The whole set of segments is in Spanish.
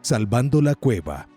salvando la cueva.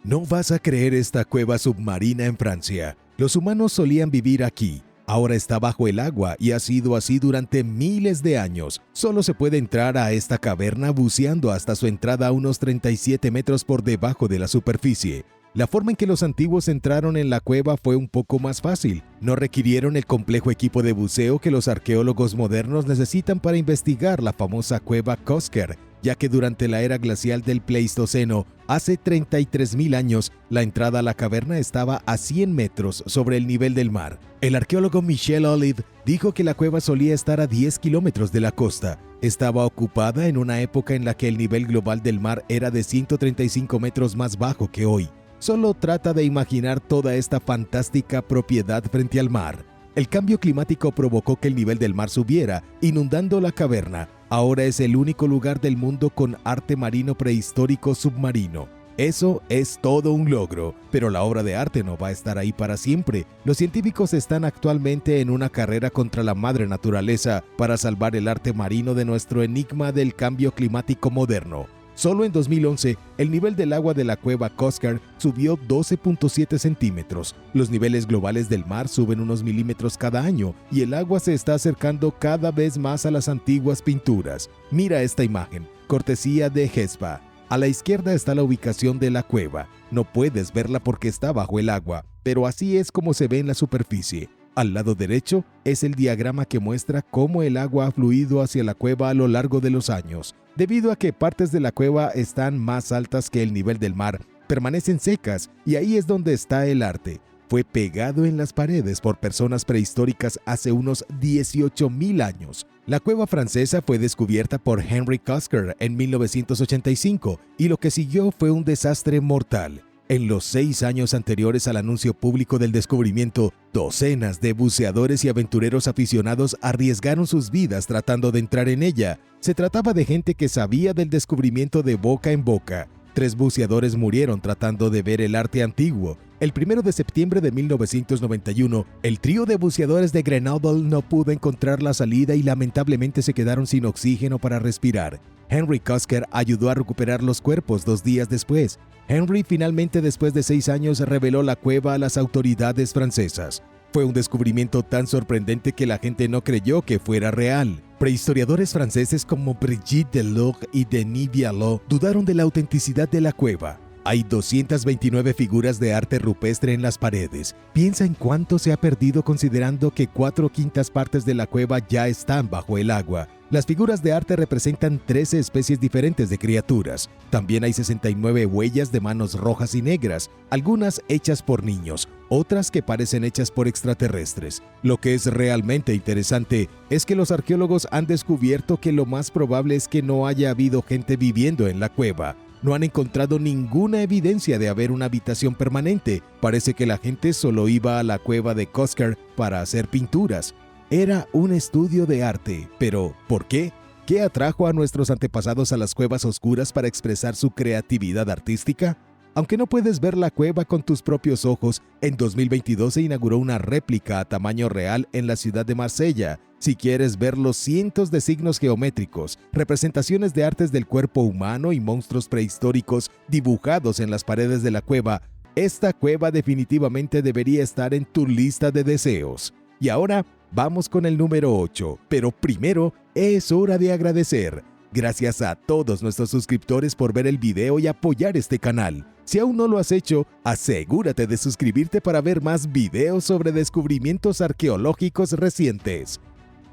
No vas a creer esta cueva submarina en Francia. Los humanos solían vivir aquí. Ahora está bajo el agua y ha sido así durante miles de años. Solo se puede entrar a esta caverna buceando hasta su entrada a unos 37 metros por debajo de la superficie. La forma en que los antiguos entraron en la cueva fue un poco más fácil. No requirieron el complejo equipo de buceo que los arqueólogos modernos necesitan para investigar la famosa cueva Cosquer, ya que durante la era glacial del Pleistoceno, hace 33.000 años, la entrada a la caverna estaba a 100 metros sobre el nivel del mar. El arqueólogo Michel Olive dijo que la cueva solía estar a 10 kilómetros de la costa. Estaba ocupada en una época en la que el nivel global del mar era de 135 metros más bajo que hoy. Solo trata de imaginar toda esta fantástica propiedad frente al mar. El cambio climático provocó que el nivel del mar subiera, inundando la caverna. Ahora es el único lugar del mundo con arte marino prehistórico submarino. Eso es todo un logro, pero la obra de arte no va a estar ahí para siempre. Los científicos están actualmente en una carrera contra la madre naturaleza para salvar el arte marino de nuestro enigma del cambio climático moderno. Solo en 2011, el nivel del agua de la cueva Cosquer subió 12.7 centímetros. Los niveles globales del mar suben unos milímetros cada año y el agua se está acercando cada vez más a las antiguas pinturas. Mira esta imagen, cortesía de GESPA. A la izquierda está la ubicación de la cueva. No puedes verla porque está bajo el agua, pero así es como se ve en la superficie. Al lado derecho es el diagrama que muestra cómo el agua ha fluido hacia la cueva a lo largo de los años. Debido a que partes de la cueva están más altas que el nivel del mar, permanecen secas y ahí es donde está el arte. Fue pegado en las paredes por personas prehistóricas hace unos 18.000 años. La cueva francesa fue descubierta por Henry Cosquer en 1985 y lo que siguió fue un desastre mortal. En los 6 años anteriores al anuncio público del descubrimiento, docenas de buceadores y aventureros aficionados arriesgaron sus vidas tratando de entrar en ella. Se trataba de gente que sabía del descubrimiento de boca en boca. 3 buceadores murieron tratando de ver el arte antiguo. El 1 de septiembre de 1991, el trío de buceadores de Grenoble no pudo encontrar la salida y lamentablemente se quedaron sin oxígeno para respirar. Henry Cosquer ayudó a recuperar los cuerpos 2 días después. Henry finalmente, después de 6 años, reveló la cueva a las autoridades francesas. Fue un descubrimiento tan sorprendente que la gente no creyó que fuera real. Prehistoriadores franceses como Brigitte Delort y Denis Vialot dudaron de la autenticidad de la cueva. Hay 229 figuras de arte rupestre en las paredes. Piensa en cuánto se ha perdido considerando que 4/5 partes de la cueva ya están bajo el agua. Las figuras de arte representan 13 especies diferentes de criaturas. También hay 69 huellas de manos rojas y negras, algunas hechas por niños, otras que parecen hechas por extraterrestres. Lo que es realmente interesante es que los arqueólogos han descubierto que lo más probable es que no haya habido gente viviendo en la cueva. No han encontrado ninguna evidencia de haber una habitación permanente. Parece que la gente solo iba a la cueva de Cosquer para hacer pinturas. Era un estudio de arte, pero ¿por qué? ¿Qué atrajo a nuestros antepasados a las cuevas oscuras para expresar su creatividad artística? Aunque no puedes ver la cueva con tus propios ojos, en 2022 se inauguró una réplica a tamaño real en la ciudad de Marsella. Si quieres ver los cientos de signos geométricos, representaciones de artes del cuerpo humano y monstruos prehistóricos dibujados en las paredes de la cueva, esta cueva definitivamente debería estar en tu lista de deseos. Y ahora, vamos con el número 8, pero primero es hora de agradecer. Gracias a todos nuestros suscriptores por ver el video y apoyar este canal. Si aún no lo has hecho, asegúrate de suscribirte para ver más videos sobre descubrimientos arqueológicos recientes.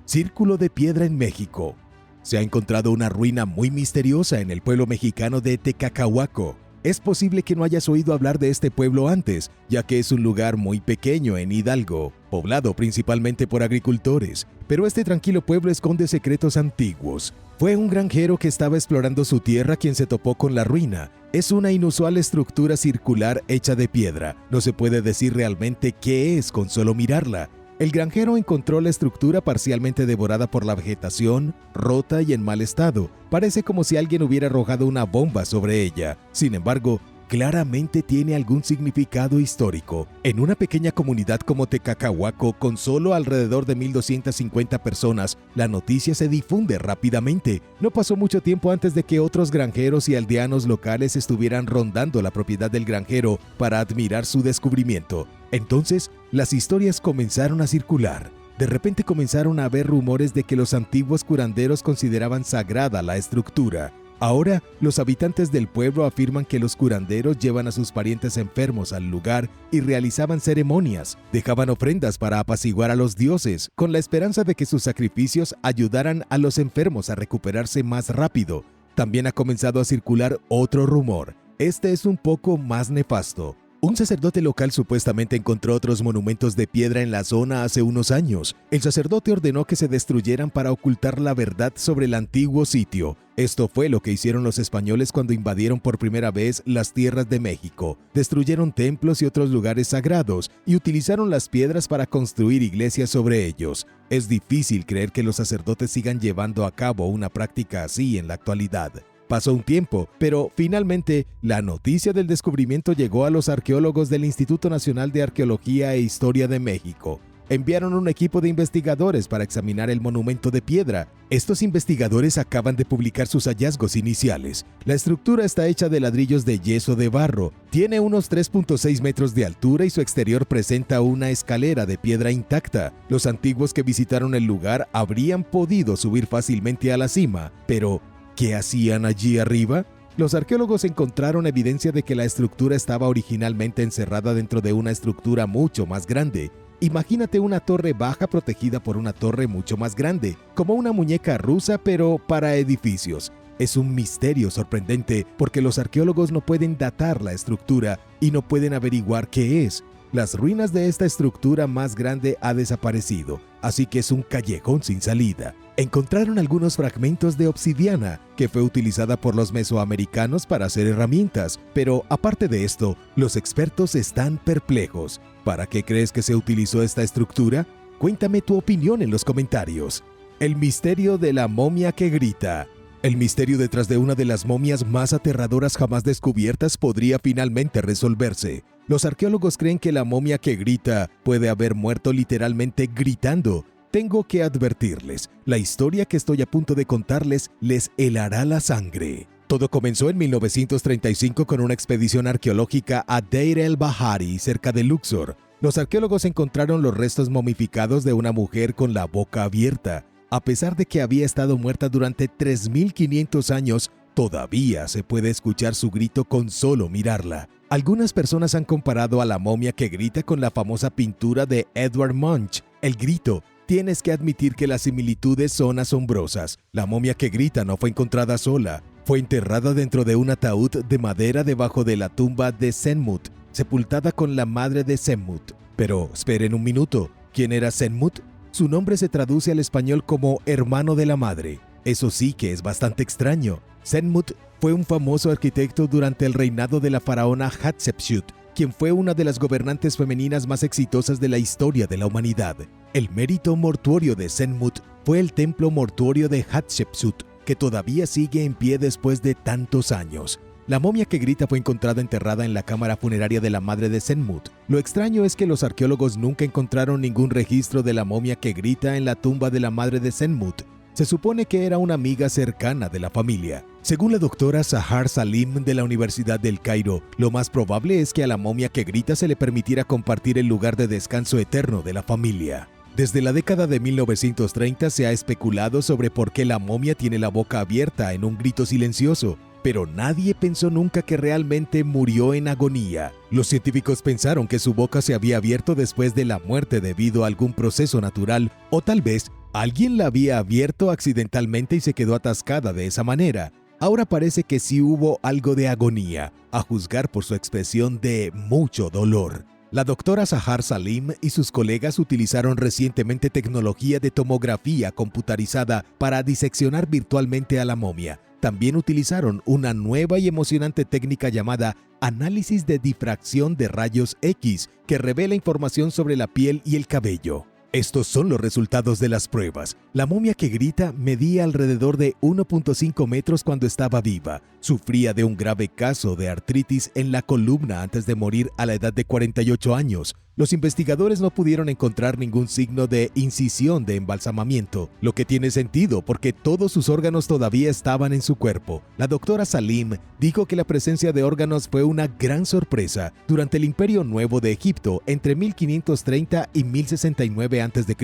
Círculo de piedra en México. Se ha encontrado una ruina muy misteriosa en el pueblo mexicano de Tecacahuaco. Es posible que no hayas oído hablar de este pueblo antes, ya que es un lugar muy pequeño en Hidalgo, poblado principalmente por agricultores, pero este tranquilo pueblo esconde secretos antiguos. Fue un granjero que estaba explorando su tierra quien se topó con la ruina. Es una inusual estructura circular hecha de piedra. No se puede decir realmente qué es con solo mirarla. El granjero encontró la estructura parcialmente devorada por la vegetación, rota y en mal estado. Parece como si alguien hubiera arrojado una bomba sobre ella. Sin embargo, claramente tiene algún significado histórico. En una pequeña comunidad como Tecacahuaco, con solo alrededor de 1,250 personas, la noticia se difunde rápidamente. No pasó mucho tiempo antes de que otros granjeros y aldeanos locales estuvieran rondando la propiedad del granjero para admirar su descubrimiento. Entonces, las historias comenzaron a circular. De repente comenzaron a haber rumores de que los antiguos curanderos consideraban sagrada la estructura. Ahora, los habitantes del pueblo afirman que los curanderos llevan a sus parientes enfermos al lugar y realizaban ceremonias, dejaban ofrendas para apaciguar a los dioses, con la esperanza de que sus sacrificios ayudaran a los enfermos a recuperarse más rápido. También ha comenzado a circular otro rumor. Este es un poco más nefasto. Un sacerdote local supuestamente encontró otros monumentos de piedra en la zona hace unos años. El sacerdote ordenó que se destruyeran para ocultar la verdad sobre el antiguo sitio. Esto fue lo que hicieron los españoles cuando invadieron por primera vez las tierras de México. Destruyeron templos y otros lugares sagrados y utilizaron las piedras para construir iglesias sobre ellos. Es difícil creer que los sacerdotes sigan llevando a cabo una práctica así en la actualidad. Pasó un tiempo, pero finalmente la noticia del descubrimiento llegó a los arqueólogos del Instituto Nacional de Arqueología e Historia de México. Enviaron un equipo de investigadores para examinar el monumento de piedra. Estos investigadores acaban de publicar sus hallazgos iniciales. La estructura está hecha de ladrillos de yeso de barro, tiene unos 3.6 metros de altura y su exterior presenta una escalera de piedra intacta. Los antiguos que visitaron el lugar habrían podido subir fácilmente a la cima, pero ¿qué hacían allí arriba? Los arqueólogos encontraron evidencia de que la estructura estaba originalmente encerrada dentro de una estructura mucho más grande. Imagínate una torre baja protegida por una torre mucho más grande, como una muñeca rusa pero para edificios. Es un misterio sorprendente porque los arqueólogos no pueden datar la estructura y no pueden averiguar qué es. Las ruinas de esta estructura más grande ha desaparecido, así que es un callejón sin salida. Encontraron algunos fragmentos de obsidiana que fue utilizada por los mesoamericanos para hacer herramientas, pero aparte de esto, los expertos están perplejos. ¿Para qué crees que se utilizó esta estructura? Cuéntame tu opinión en los comentarios. El misterio de la momia que grita. El misterio detrás de una de las momias más aterradoras jamás descubiertas podría finalmente resolverse. Los arqueólogos creen que la momia que grita puede haber muerto literalmente gritando. Tengo que advertirles, la historia que estoy a punto de contarles les helará la sangre. Todo comenzó en 1935 con una expedición arqueológica a Deir el-Bahari, cerca de Luxor. Los arqueólogos encontraron los restos momificados de una mujer con la boca abierta. A pesar de que había estado muerta durante 3.500 años, todavía se puede escuchar su grito con solo mirarla. Algunas personas han comparado a la momia que grita con la famosa pintura de Edvard Munch, El Grito. Tienes que admitir que las similitudes son asombrosas. La momia que grita no fue encontrada sola. Fue enterrada dentro de un ataúd de madera debajo de la tumba de Senmut, sepultada con la madre de Senmut. Pero esperen un minuto, ¿quién era Senmut? Su nombre se traduce al español como hermano de la madre. Eso sí que es bastante extraño. Senmut fue un famoso arquitecto durante el reinado de la faraona Hatshepsut, quien fue una de las gobernantes femeninas más exitosas de la historia de la humanidad. El mérito mortuorio de Senmut fue el templo mortuorio de Hatshepsut, que todavía sigue en pie después de tantos años. La momia que grita fue encontrada enterrada en la cámara funeraria de la madre de Senmut. Lo extraño es que los arqueólogos nunca encontraron ningún registro de la momia que grita en la tumba de la madre de Senmut. Se supone que era una amiga cercana de la familia. Según la doctora Sahar Salim de la Universidad del Cairo, lo más probable es que a la momia que grita se le permitiera compartir el lugar de descanso eterno de la familia. Desde la década de 1930 se ha especulado sobre por qué la momia tiene la boca abierta en un grito silencioso, pero nadie pensó nunca que realmente murió en agonía. Los científicos pensaron que su boca se había abierto después de la muerte debido a algún proceso natural, o tal vez alguien la había abierto accidentalmente y se quedó atascada de esa manera. Ahora parece que sí hubo algo de agonía, a juzgar por su expresión de mucho dolor. La doctora Sahar Salim y sus colegas utilizaron recientemente tecnología de tomografía computarizada para diseccionar virtualmente a la momia. También utilizaron una nueva y emocionante técnica llamada análisis de difracción de rayos X, que revela información sobre la piel y el cabello. Estos son los resultados de las pruebas. La momia que grita medía alrededor de 1.5 metros cuando estaba viva. Sufría de un grave caso de artritis en la columna antes de morir a la edad de 48 años. Los investigadores no pudieron encontrar ningún signo de incisión de embalsamamiento, lo que tiene sentido porque todos sus órganos todavía estaban en su cuerpo. La doctora Salim dijo que la presencia de órganos fue una gran sorpresa. Durante el Imperio Nuevo de Egipto, entre 1530 y 1069 a.C.,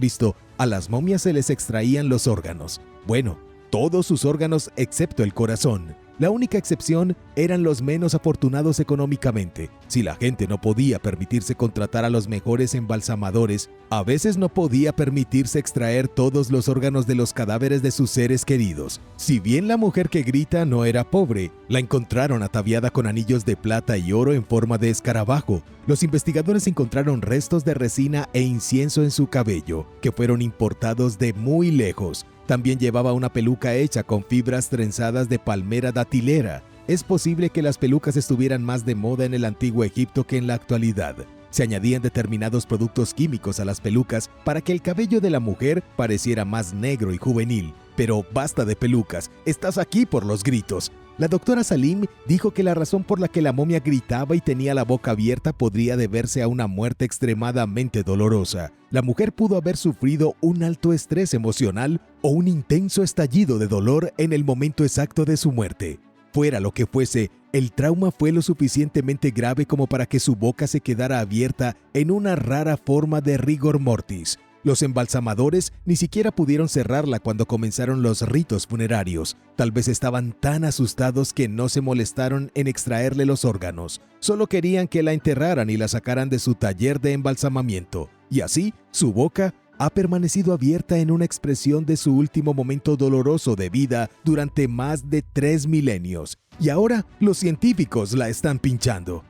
a las momias se les extraían los órganos. Bueno, todos sus órganos excepto el corazón. La única excepción eran los menos afortunados económicamente. Si la gente no podía permitirse contratar a los mejores embalsamadores, a veces no podía permitirse extraer todos los órganos de los cadáveres de sus seres queridos. Si bien la mujer que grita no era pobre, la encontraron ataviada con anillos de plata y oro en forma de escarabajo. Los investigadores encontraron restos de resina e incienso en su cabello, que fueron importados de muy lejos. También llevaba una peluca hecha con fibras trenzadas de palmera datilera. Es posible que las pelucas estuvieran más de moda en el antiguo Egipto que en la actualidad. Se añadían determinados productos químicos a las pelucas para que el cabello de la mujer pareciera más negro y juvenil. Pero basta de pelucas, estás aquí por los gritos. La doctora Salim dijo que la razón por la que la momia gritaba y tenía la boca abierta podría deberse a una muerte extremadamente dolorosa. La mujer pudo haber sufrido un alto estrés emocional o un intenso estallido de dolor en el momento exacto de su muerte. Fuera lo que fuese, el trauma fue lo suficientemente grave como para que su boca se quedara abierta en una rara forma de rigor mortis. Los embalsamadores ni siquiera pudieron cerrarla cuando comenzaron los ritos funerarios. Tal vez estaban tan asustados que no se molestaron en extraerle los órganos. Solo querían que la enterraran y la sacaran de su taller de embalsamamiento. Y así, su boca ha permanecido abierta en una expresión de su último momento doloroso de vida durante más de 3 milenios. Y ahora los científicos la están pinchando.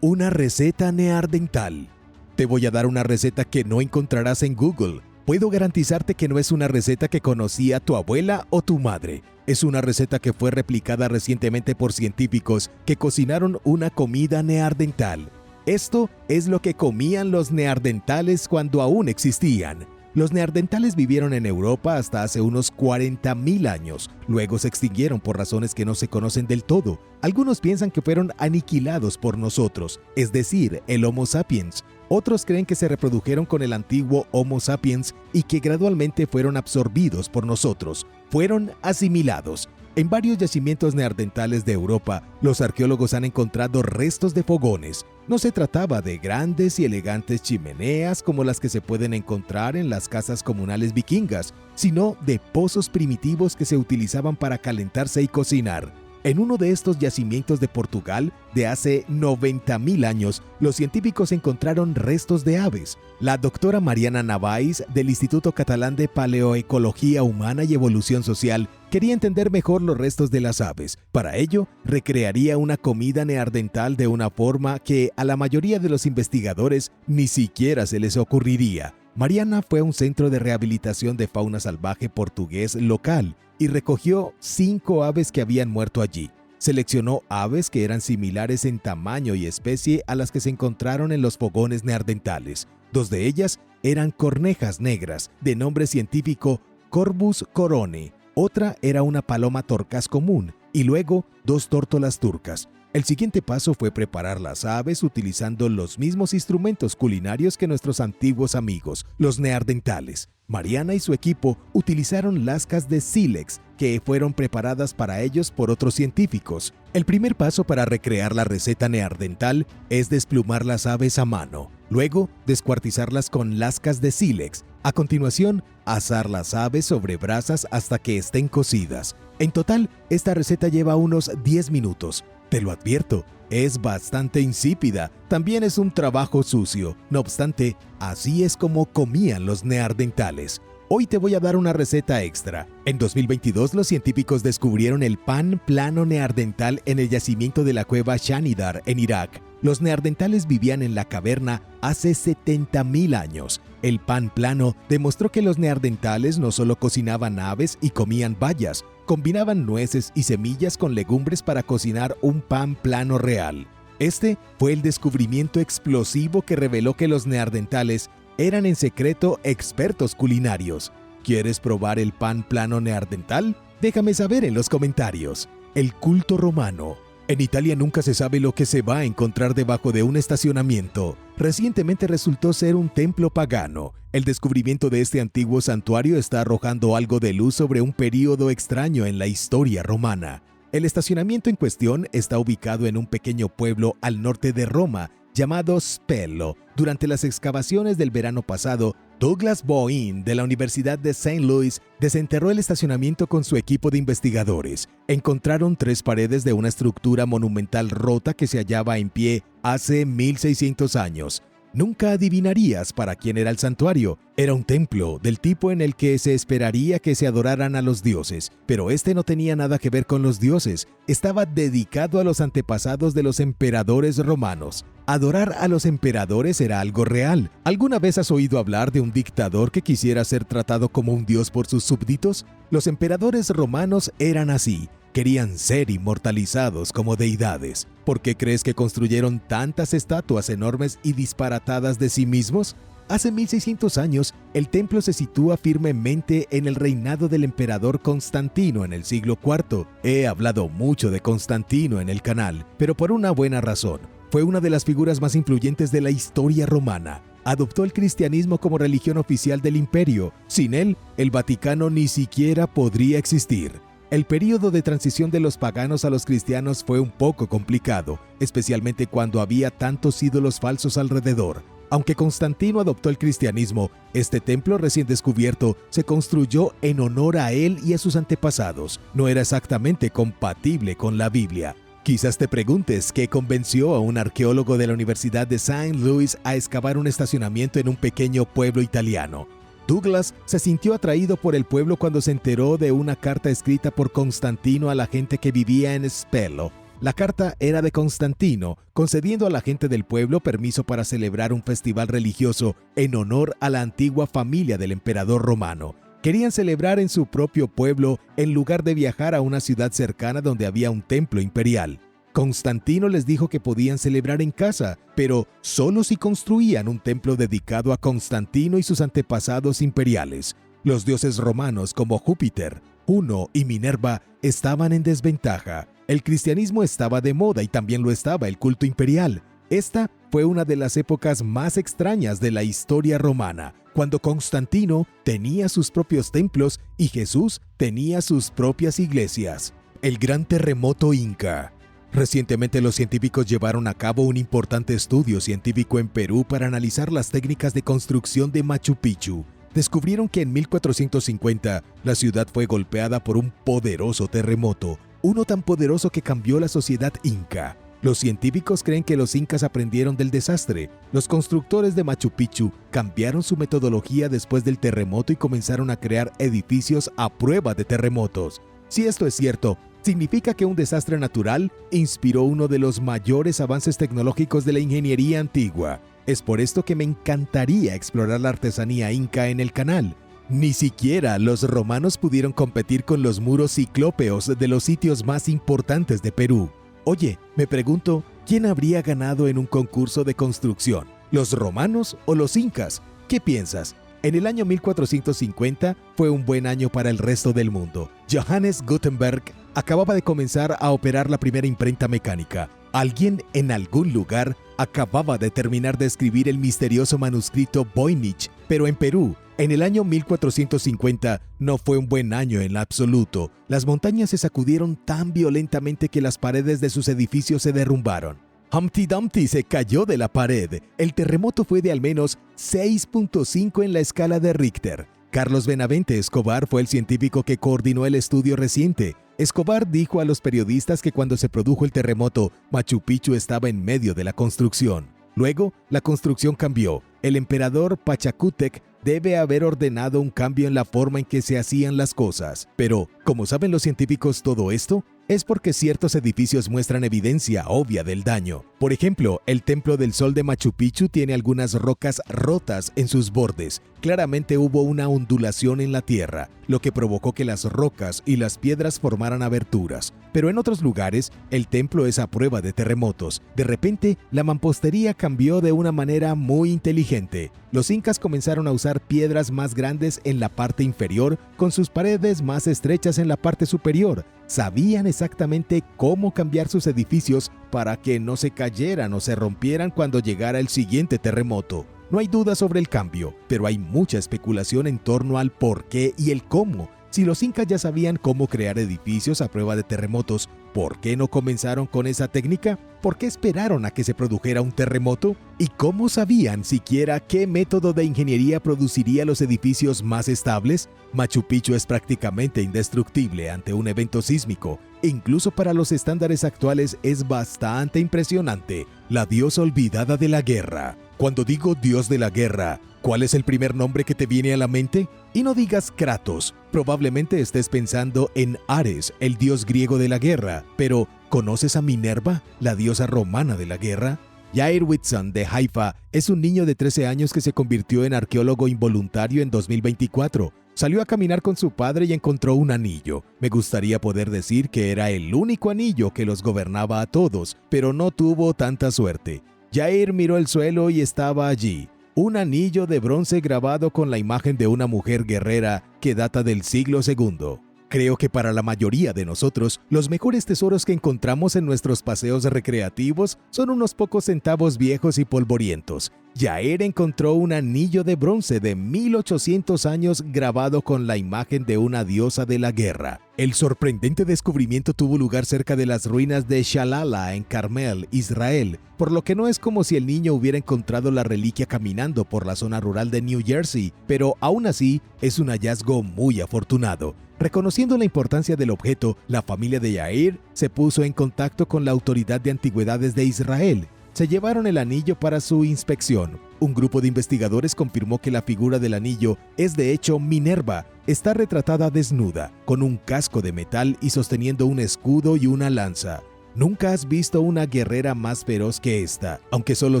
Una receta neandertal. Te voy a dar una receta que no encontrarás en Google. Puedo garantizarte que no es una receta que conocía tu abuela o tu madre. Es una receta que fue replicada recientemente por científicos que cocinaron una comida neandertal. Esto es lo que comían los neandertales cuando aún existían. Los neandertales vivieron en Europa hasta hace unos 40.000 años. Luego se extinguieron por razones que no se conocen del todo. Algunos piensan que fueron aniquilados por nosotros, es decir, el Homo sapiens. Otros creen que se reprodujeron con el antiguo Homo sapiens y que gradualmente fueron absorbidos por nosotros. Fueron asimilados. En varios yacimientos neandertales de Europa, los arqueólogos han encontrado restos de fogones. No se trataba de grandes y elegantes chimeneas como las que se pueden encontrar en las casas comunales vikingas, sino de pozos primitivos que se utilizaban para calentarse y cocinar. En uno de estos yacimientos de Portugal, de hace 90.000 años, los científicos encontraron restos de aves. La doctora Mariana Navais, del Instituto Catalán de Paleoecología Humana y Evolución Social, quería entender mejor los restos de las aves. Para ello, recrearía una comida neandertal de una forma que a la mayoría de los investigadores ni siquiera se les ocurriría. Mariana fue a un centro de rehabilitación de fauna salvaje portugués local y recogió 5 aves que habían muerto allí. Seleccionó aves que eran similares en tamaño y especie a las que se encontraron en los fogones neandertales. 2 de ellas eran cornejas negras, de nombre científico Corvus corone. Otra era una paloma torcaz común y luego 2 tórtolas turcas. El siguiente paso fue preparar las aves utilizando los mismos instrumentos culinarios que nuestros antiguos amigos, los neandertales. Mariana y su equipo utilizaron lascas de sílex que fueron preparadas para ellos por otros científicos. El primer paso para recrear la receta neandertal es desplumar las aves a mano, luego descuartizarlas con lascas de sílex. A continuación, asar las aves sobre brasas hasta que estén cocidas. En total, esta receta lleva unos 10 minutos. Te lo advierto, es bastante insípida, también es un trabajo sucio. No obstante, así es como comían los neandertales. Hoy te voy a dar una receta extra. En 2022, los científicos descubrieron el pan plano neandertal en el yacimiento de la cueva Shanidar en Irak. Los neandertales vivían en la caverna hace 70.000 años. El pan plano demostró que los neandertales no solo cocinaban aves y comían bayas, combinaban nueces y semillas con legumbres para cocinar un pan plano real. Este fue el descubrimiento explosivo que reveló que los neandertales eran en secreto expertos culinarios. ¿Quieres probar el pan plano neandertal? Déjame saber en los comentarios. El culto romano. En Italia nunca se sabe lo que se va a encontrar debajo de un estacionamiento. Recientemente resultó ser un templo pagano. El descubrimiento de este antiguo santuario está arrojando algo de luz sobre un período extraño en la historia romana. El estacionamiento en cuestión está ubicado en un pequeño pueblo al norte de Roma, llamado Spello. Durante las excavaciones del verano pasado, Douglas Boeing de la Universidad de St. Louis desenterró el estacionamiento con su equipo de investigadores. Encontraron 3 paredes de una estructura monumental rota que se hallaba en pie hace 1600 años. Nunca adivinarías para quién era el santuario. Era un templo del tipo en el que se esperaría que se adoraran a los dioses, pero este no tenía nada que ver con los dioses. Estaba dedicado a los antepasados de los emperadores romanos. Adorar a los emperadores era algo real. ¿Alguna vez has oído hablar de un dictador que quisiera ser tratado como un dios por sus súbditos? Los emperadores romanos eran así. Querían ser inmortalizados como deidades. ¿Por qué crees que construyeron tantas estatuas enormes y disparatadas de sí mismos? Hace 1600 años, el templo se sitúa firmemente en el reinado del emperador Constantino en el siglo IV. He hablado mucho de Constantino en el canal, pero por una buena razón. Fue una de las figuras más influyentes de la historia romana. Adoptó el cristianismo como religión oficial del imperio. Sin él, el Vaticano ni siquiera podría existir. El período de transición de los paganos a los cristianos fue un poco complicado, especialmente cuando había tantos ídolos falsos alrededor. Aunque Constantino adoptó el cristianismo, este templo recién descubierto se construyó en honor a él y a sus antepasados. No era exactamente compatible con la Biblia. Quizás te preguntes qué convenció a un arqueólogo de la Universidad de St. Louis a excavar un estacionamiento en un pequeño pueblo italiano. Douglas se sintió atraído por el pueblo cuando se enteró de una carta escrita por Constantino a la gente que vivía en Spello. La carta era de Constantino, concediendo a la gente del pueblo permiso para celebrar un festival religioso en honor a la antigua familia del emperador romano. Querían celebrar en su propio pueblo en lugar de viajar a una ciudad cercana donde había un templo imperial. Constantino les dijo que podían celebrar en casa, pero solo si construían un templo dedicado a Constantino y sus antepasados imperiales. Los dioses romanos como Júpiter, Juno y Minerva estaban en desventaja. El cristianismo estaba de moda y también lo estaba el culto imperial. Esta fue una de las épocas más extrañas de la historia romana, cuando Constantino tenía sus propios templos y Jesús tenía sus propias iglesias. El gran terremoto inca. Recientemente los científicos llevaron a cabo un importante estudio científico en Perú para analizar las técnicas de construcción de Machu Picchu. Descubrieron que en 1450 la ciudad fue golpeada por un poderoso terremoto, uno tan poderoso que cambió la sociedad inca. Los científicos creen que los incas aprendieron del desastre. Los constructores de Machu Picchu cambiaron su metodología después del terremoto y comenzaron a crear edificios a prueba de terremotos. Si esto es cierto, significa que un desastre natural inspiró uno de los mayores avances tecnológicos de la ingeniería antigua. Es por esto que me encantaría explorar la artesanía inca en el canal. Ni siquiera los romanos pudieron competir con los muros ciclópeos de los sitios más importantes de Perú. Oye, me pregunto, ¿quién habría ganado en un concurso de construcción? ¿Los romanos o los incas? ¿Qué piensas? En el año 1450 fue un buen año para el resto del mundo. Johannes Gutenberg acababa de comenzar a operar la primera imprenta mecánica. Alguien en algún lugar acababa de terminar de escribir el misterioso manuscrito Voynich, pero en Perú, en el año 1450 no fue un buen año en absoluto. Las montañas se sacudieron tan violentamente que las paredes de sus edificios se derrumbaron. Humpty Dumpty se cayó de la pared. El terremoto fue de al menos 6.5 en la escala de Richter. Carlos Benavente Escobar fue el científico que coordinó el estudio reciente. Escobar dijo a los periodistas que cuando se produjo el terremoto, Machu Picchu estaba en medio de la construcción. Luego, la construcción cambió. El emperador Pachacútec debe haber ordenado un cambio en la forma en que se hacían las cosas. Pero, ¿cómo saben los científicos todo esto? Es porque ciertos edificios muestran evidencia obvia del daño. Por ejemplo, el Templo del Sol de Machu Picchu tiene algunas rocas rotas en sus bordes. Claramente hubo una ondulación en la tierra, lo que provocó que las rocas y las piedras formaran aberturas. Pero en otros lugares, el templo es a prueba de terremotos. De repente, la mampostería cambió de una manera muy inteligente. Los incas comenzaron a usar piedras más grandes en la parte inferior, con sus paredes más estrechas en la parte superior. Sabían exactamente cómo cambiar sus edificios para que no se cayeran o se rompieran cuando llegara el siguiente terremoto. No hay duda sobre el cambio, pero hay mucha especulación en torno al por qué y el cómo. Si los incas ya sabían cómo crear edificios a prueba de terremotos, ¿por qué no comenzaron con esa técnica? ¿Por qué esperaron a que se produjera un terremoto? ¿Y cómo sabían siquiera qué método de ingeniería produciría los edificios más estables? Machu Picchu es prácticamente indestructible ante un evento sísmico. Incluso para los estándares actuales es bastante impresionante. La diosa olvidada de la guerra. Cuando digo dios de la guerra, ¿cuál es el primer nombre que te viene a la mente? Y no digas Kratos, probablemente estés pensando en Ares, el dios griego de la guerra, pero ¿conoces a Minerva, la diosa romana de la guerra? Yair Whitson de Haifa es un niño de 13 años que se convirtió en arqueólogo involuntario en 2024. Salió a caminar con su padre y encontró un anillo. Me gustaría poder decir que era el único anillo que los gobernaba a todos, pero no tuvo tanta suerte. Yair miró el suelo y estaba allí. Un anillo de bronce grabado con la imagen de una mujer guerrera que data del siglo II. Creo que para la mayoría de nosotros, los mejores tesoros que encontramos en nuestros paseos recreativos son unos pocos centavos viejos y polvorientos. Yair encontró un anillo de bronce de 1800 años grabado con la imagen de una diosa de la guerra. El sorprendente descubrimiento tuvo lugar cerca de las ruinas de Shalala en Carmel, Israel, por lo que no es como si el niño hubiera encontrado la reliquia caminando por la zona rural de New Jersey, pero aún así es un hallazgo muy afortunado. Reconociendo la importancia del objeto, la familia de Yair se puso en contacto con la Autoridad de Antigüedades de Israel. Se llevaron el anillo para su inspección. Un grupo de investigadores confirmó que la figura del anillo es de hecho Minerva. Está retratada desnuda, con un casco de metal y sosteniendo un escudo y una lanza. Nunca has visto una guerrera más feroz que esta, aunque solo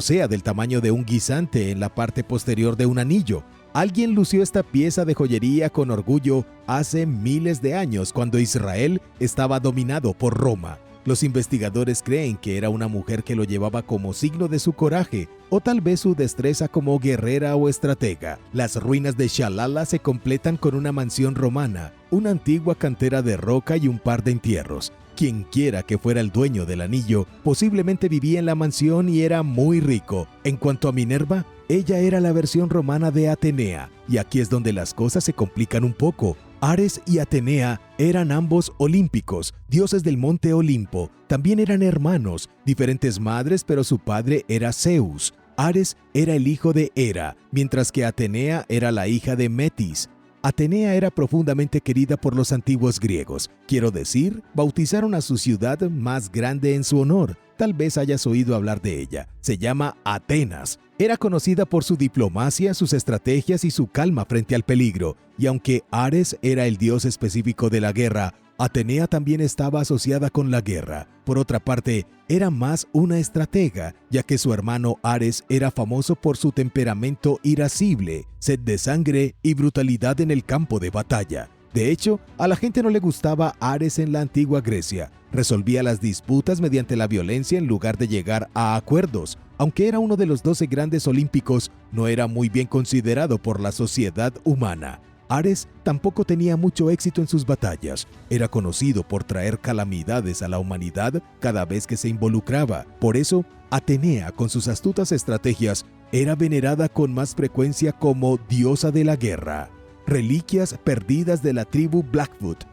sea del tamaño de un guisante en la parte posterior de un anillo. Alguien lució esta pieza de joyería con orgullo hace miles de años cuando Israel estaba dominado por Roma. Los investigadores creen que era una mujer que lo llevaba como signo de su coraje o tal vez su destreza como guerrera o estratega. Las ruinas de Shalala se completan con una mansión romana, una antigua cantera de roca y un par de entierros. Quien quiera que fuera el dueño del anillo, posiblemente vivía en la mansión y era muy rico. En cuanto a Minerva, ella era la versión romana de Atenea, y aquí es donde las cosas se complican un poco. Ares y Atenea eran ambos olímpicos, dioses del monte Olimpo. También eran hermanos, diferentes madres, pero su padre era Zeus. Ares era el hijo de Hera, mientras que Atenea era la hija de Metis. Atenea era profundamente querida por los antiguos griegos. Quiero decir, bautizaron a su ciudad más grande en su honor. Tal vez hayas oído hablar de ella. Se llama Atenas. Era conocida por su diplomacia, sus estrategias y su calma frente al peligro. Y aunque Ares era el dios específico de la guerra, Atenea también estaba asociada con la guerra. Por otra parte, era más una estratega, ya que su hermano Ares era famoso por su temperamento irascible, sed de sangre y brutalidad en el campo de batalla. De hecho, a la gente no le gustaba Ares en la antigua Grecia. Resolvía las disputas mediante la violencia en lugar de llegar a acuerdos. Aunque era uno de los 12 grandes olímpicos, no era muy bien considerado por la sociedad humana. Ares tampoco tenía mucho éxito en sus batallas. Era conocido por traer calamidades a la humanidad cada vez que se involucraba. Por eso, Atenea, con sus astutas estrategias, era venerada con más frecuencia como diosa de la guerra. Reliquias perdidas de la tribu Blackfoot.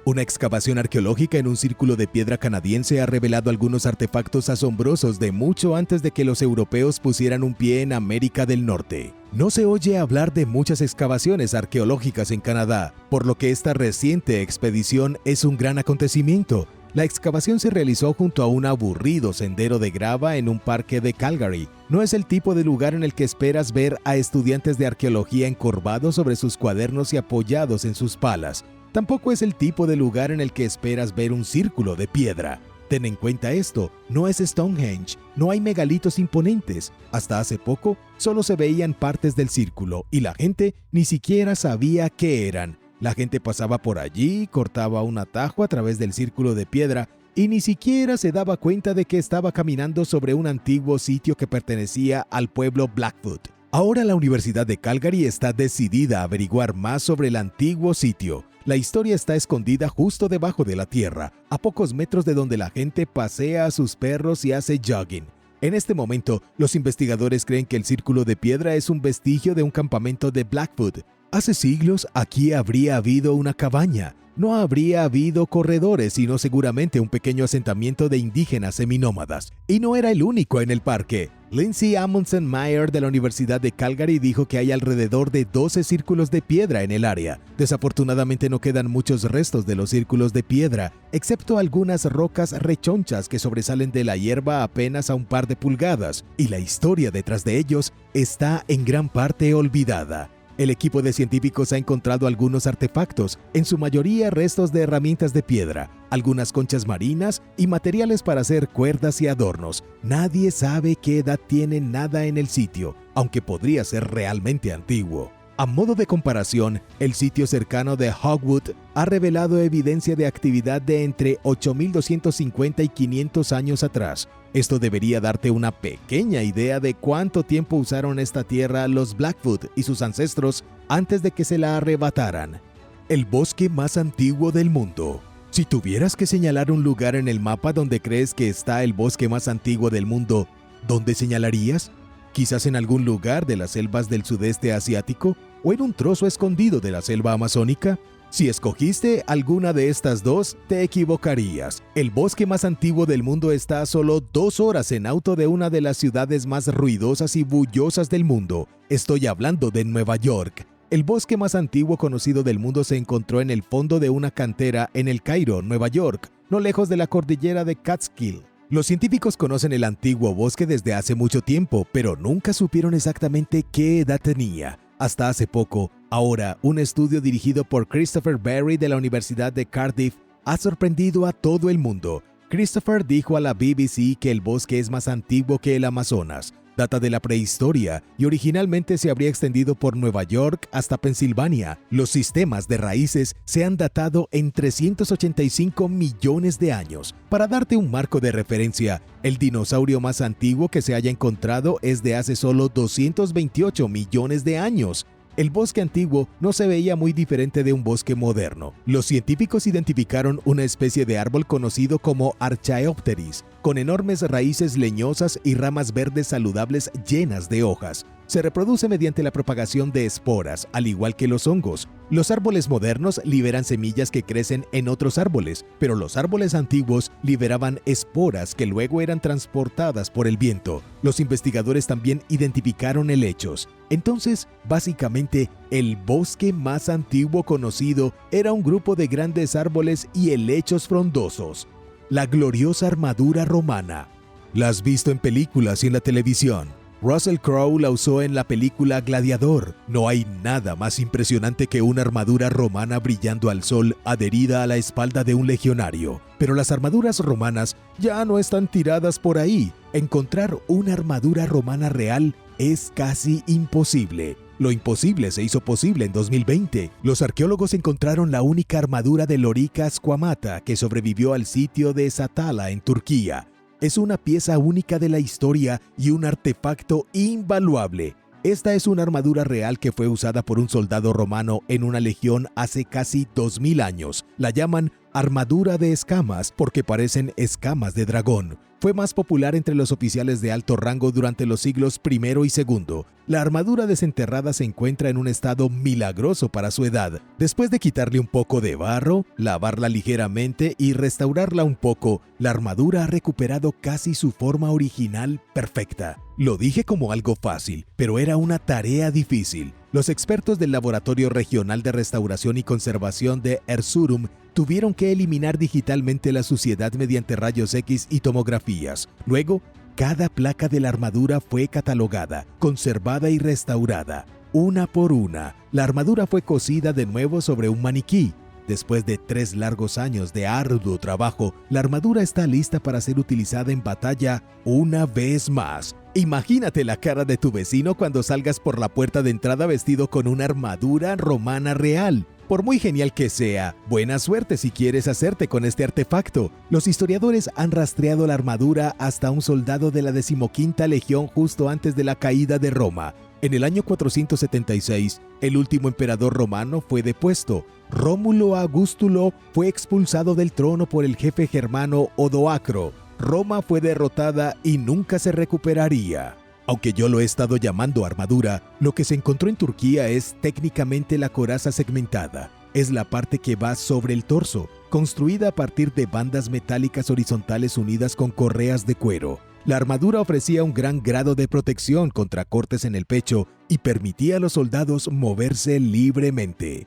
Una excavación arqueológica en un círculo de piedra canadiense ha revelado algunos artefactos asombrosos de mucho antes de que los europeos pusieran un pie en América del Norte. No se oye hablar de muchas excavaciones arqueológicas en Canadá, por lo que esta reciente expedición es un gran acontecimiento. La excavación se realizó junto a un aburrido sendero de grava en un parque de Calgary. No es el tipo de lugar en el que esperas ver a estudiantes de arqueología encorvados sobre sus cuadernos y apoyados en sus palas. Tampoco es el tipo de lugar en el que esperas ver un círculo de piedra. Ten en cuenta esto, no es Stonehenge, no hay megalitos imponentes. Hasta hace poco, solo se veían partes del círculo y la gente ni siquiera sabía qué eran. La gente pasaba por allí, cortaba un atajo a través del círculo de piedra y ni siquiera se daba cuenta de que estaba caminando sobre un antiguo sitio que pertenecía al pueblo Blackfoot. Ahora la Universidad de Calgary está decidida a averiguar más sobre el antiguo sitio. La historia está escondida justo debajo de la tierra, a pocos metros de donde la gente pasea a sus perros y hace jogging. En este momento, los investigadores creen que el círculo de piedra es un vestigio de un campamento de Blackfoot. Hace siglos aquí habría habido una cabaña. No habría habido corredores, sino seguramente un pequeño asentamiento de indígenas seminómadas. Y no era el único en el parque. Lindsay Amundsen Meyer de la Universidad de Calgary dijo que hay alrededor de 12 círculos de piedra en el área. Desafortunadamente no quedan muchos restos de los círculos de piedra, excepto algunas rocas rechonchas que sobresalen de la hierba apenas a un par de pulgadas, y la historia detrás de ellos está en gran parte olvidada. El equipo de científicos ha encontrado algunos artefactos, en su mayoría restos de herramientas de piedra, algunas conchas marinas y materiales para hacer cuerdas y adornos. Nadie sabe qué edad tiene nada en el sitio, aunque podría ser realmente antiguo. A modo de comparación, el sitio cercano de Hogwood ha revelado evidencia de actividad de entre 8.250 y 500 años atrás. Esto debería darte una pequeña idea de cuánto tiempo usaron esta tierra los Blackfoot y sus ancestros antes de que se la arrebataran. El bosque más antiguo del mundo. Si tuvieras que señalar un lugar en el mapa donde crees que está el bosque más antiguo del mundo, ¿dónde señalarías? ¿Quizás en algún lugar de las selvas del sudeste asiático o en un trozo escondido de la selva amazónica? Si escogiste alguna de estas dos, te equivocarías. El bosque más antiguo del mundo está a solo 2 horas en auto de una de las ciudades más ruidosas y bullosas del mundo. Estoy hablando de Nueva York. El bosque más antiguo conocido del mundo se encontró en el fondo de una cantera en El Cairo, Nueva York, no lejos de la cordillera de Catskill. Los científicos conocen el antiguo bosque desde hace mucho tiempo, pero nunca supieron exactamente qué edad tenía. Hasta hace poco, ahora, un estudio dirigido por Christopher Berry de la Universidad de Cardiff ha sorprendido a todo el mundo. Christopher dijo a la BBC que el bosque es más antiguo que el Amazonas. Data de la prehistoria y originalmente se habría extendido por Nueva York hasta Pensilvania. Los sistemas de raíces se han datado en 385 millones de años. Para darte un marco de referencia, el dinosaurio más antiguo que se haya encontrado es de hace solo 228 millones de años. El bosque antiguo no se veía muy diferente de un bosque moderno. Los científicos identificaron una especie de árbol conocido como Archaeopteris, con enormes raíces leñosas y ramas verdes saludables llenas de hojas. Se reproduce mediante la propagación de esporas, al igual que los hongos. Los árboles modernos liberan semillas que crecen en otros árboles, pero los árboles antiguos liberaban esporas que luego eran transportadas por el viento. Los investigadores también identificaron helechos. Entonces, básicamente, el bosque más antiguo conocido era un grupo de grandes árboles y helechos frondosos. La gloriosa armadura romana. La has visto en películas y en la televisión. Russell Crowe la usó en la película Gladiador. No hay nada más impresionante que una armadura romana brillando al sol adherida a la espalda de un legionario. Pero las armaduras romanas ya no están tiradas por ahí. Encontrar una armadura romana real es casi imposible. Lo imposible se hizo posible en 2020. Los arqueólogos encontraron la única armadura de Lorica Squamata que sobrevivió al sitio de Satala en Turquía. Es una pieza única de la historia y un artefacto invaluable. Esta es una armadura real que fue usada por un soldado romano en una legión hace casi 2000 años. La llaman armadura de escamas porque parecen escamas de dragón. Fue más popular entre los oficiales de alto rango durante los siglos I y II. La armadura desenterrada se encuentra en un estado milagroso para su edad. Después de quitarle un poco de barro, lavarla ligeramente y restaurarla un poco, la armadura ha recuperado casi su forma original perfecta. Lo dije como algo fácil, pero era una tarea difícil. Los expertos del Laboratorio Regional de Restauración y Conservación de Erzurum tuvieron que eliminar digitalmente la suciedad mediante rayos X y tomografías. Luego, cada placa de la armadura fue catalogada, conservada y restaurada. Una por una, la armadura fue cosida de nuevo sobre un maniquí. Después de 3 largos años de arduo trabajo, la armadura está lista para ser utilizada en batalla una vez más. Imagínate la cara de tu vecino cuando salgas por la puerta de entrada vestido con una armadura romana real. Por muy genial que sea, buena suerte si quieres hacerte con este artefacto. Los historiadores han rastreado la armadura hasta un soldado de la 15ª Legión justo antes de la caída de Roma. En el año 476, el último emperador romano fue depuesto. Rómulo Augustulo fue expulsado del trono por el jefe germano Odoacro. Roma fue derrotada y nunca se recuperaría. Aunque yo lo he estado llamando armadura, lo que se encontró en Turquía es técnicamente la coraza segmentada. Es la parte que va sobre el torso, construida a partir de bandas metálicas horizontales unidas con correas de cuero. La armadura ofrecía un gran grado de protección contra cortes en el pecho y permitía a los soldados moverse libremente.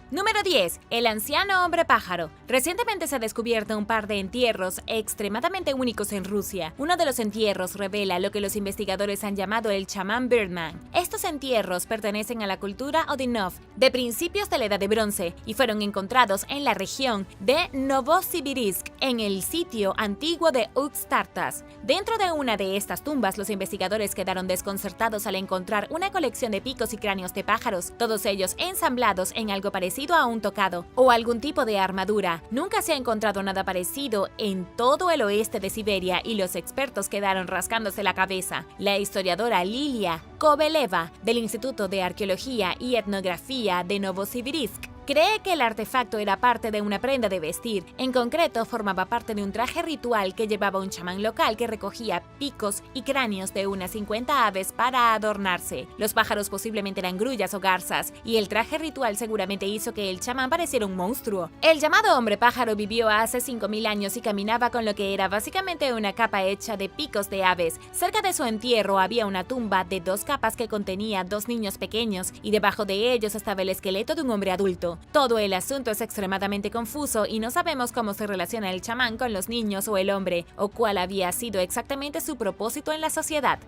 Número 10. El anciano hombre pájaro. Recientemente se ha descubierto un par de entierros extremadamente únicos en Rusia. Uno de los entierros revela lo que los investigadores han llamado el chamán Birdman. Estos entierros pertenecen a la cultura Odinov de principios de la Edad de Bronce y fueron encontrados en la región de Novosibirsk, en el sitio antiguo de Uxtartas. Dentro de una de estas tumbas, los investigadores quedaron desconcertados al encontrar una colección de picos y cráneos de pájaros, todos ellos ensamblados en algo parecido a un tocado o algún tipo de armadura. Nunca se ha encontrado nada parecido en todo el oeste de Siberia y los expertos quedaron rascándose la cabeza. La historiadora Lilia Koveleva del Instituto de Arqueología y Etnografía de Novosibirsk cree que el artefacto era parte de una prenda de vestir. En concreto, formaba parte de un traje ritual que llevaba un chamán local que recogía picos y cráneos de unas 50 aves para adornarse. Los pájaros posiblemente eran grullas o garzas, y el traje ritual seguramente hizo que el chamán pareciera un monstruo. El llamado hombre pájaro vivió hace 5000 años y caminaba con lo que era básicamente una capa hecha de picos de aves. Cerca de su entierro había una tumba de 2 capas que contenía 2 niños pequeños, y debajo de ellos estaba el esqueleto de un hombre adulto. Todo el asunto es extremadamente confuso y no sabemos cómo se relaciona el chamán con los niños o el hombre, o cuál había sido exactamente su propósito en la sociedad.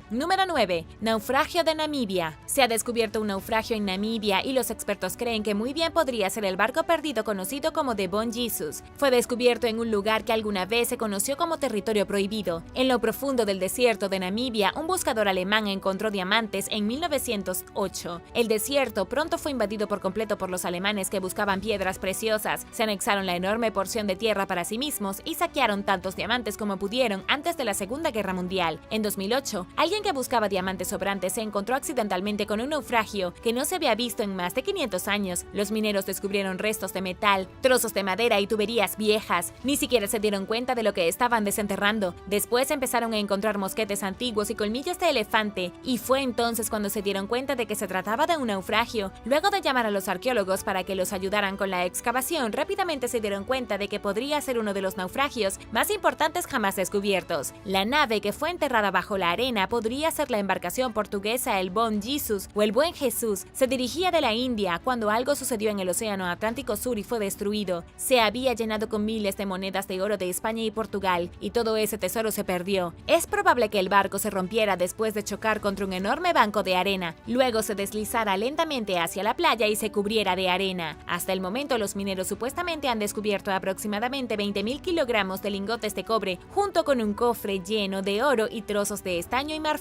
Número 9. Naufragio de Namibia. Se ha descubierto un naufragio en Namibia y los expertos creen que muy bien podría ser el barco perdido conocido como The Bon Jesus. Fue descubierto en un lugar que alguna vez se conoció como territorio prohibido. En lo profundo del desierto de Namibia, un buscador alemán encontró diamantes en 1908. El desierto pronto fue invadido por completo por los alemanes que buscaban piedras preciosas. Se anexaron la enorme porción de tierra para sí mismos y saquearon tantos diamantes como pudieron antes de la Segunda Guerra Mundial. En 2008, alguien que buscaba diamantes sobrantes se encontró accidentalmente con un naufragio que no se había visto en más de 500 años. Los mineros descubrieron restos de metal, trozos de madera y tuberías viejas. Ni siquiera se dieron cuenta de lo que estaban desenterrando. Después empezaron a encontrar mosquetes antiguos y colmillos de elefante, y fue entonces cuando se dieron cuenta de que se trataba de un naufragio. Luego de llamar a los arqueólogos para que los ayudaran con la excavación, rápidamente se dieron cuenta de que podría ser uno de los naufragios más importantes jamás descubiertos. La nave, que fue enterrada bajo la arena, podría ser la embarcación portuguesa el Bon Jesus o el Buen Jesús. Se dirigía de la India cuando algo sucedió en el Océano Atlántico Sur y fue destruido. Se había llenado con miles de monedas de oro de España y Portugal, y todo ese tesoro se perdió. Es probable que el barco se rompiera después de chocar contra un enorme banco de arena, luego se deslizara lentamente hacia la playa y se cubriera de arena. Hasta el momento, los mineros supuestamente han descubierto aproximadamente 20.000 kilogramos de lingotes de cobre, junto con un cofre lleno de oro y trozos de estaño y marfil.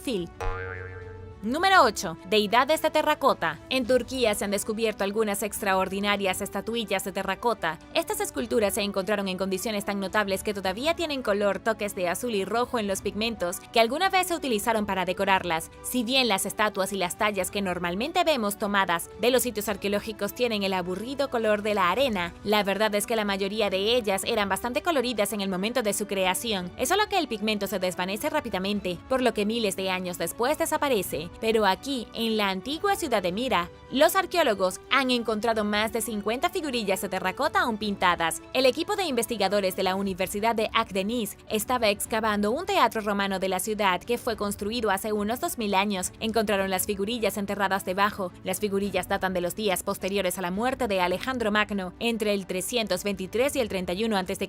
Número 8. Deidades de terracota. En Turquía se han descubierto algunas extraordinarias estatuillas de terracota. Estas esculturas se encontraron en condiciones tan notables que todavía tienen color, toques de azul y rojo en los pigmentos que alguna vez se utilizaron para decorarlas. Si bien las estatuas y las tallas que normalmente vemos tomadas de los sitios arqueológicos tienen el aburrido color de la arena, la verdad es que la mayoría de ellas eran bastante coloridas en el momento de su creación. Es solo que el pigmento se desvanece rápidamente, por lo que miles de años después desaparece. Pero aquí, en la antigua ciudad de Mira, los arqueólogos han encontrado más de 50 figurillas de terracota aún pintadas. El equipo de investigadores de la Universidad de Akdeniz estaba excavando un teatro romano de la ciudad que fue construido hace unos 2000 años. Encontraron las figurillas enterradas debajo. Las figurillas datan de los días posteriores a la muerte de Alejandro Magno, entre el 323 y el 31 a.C.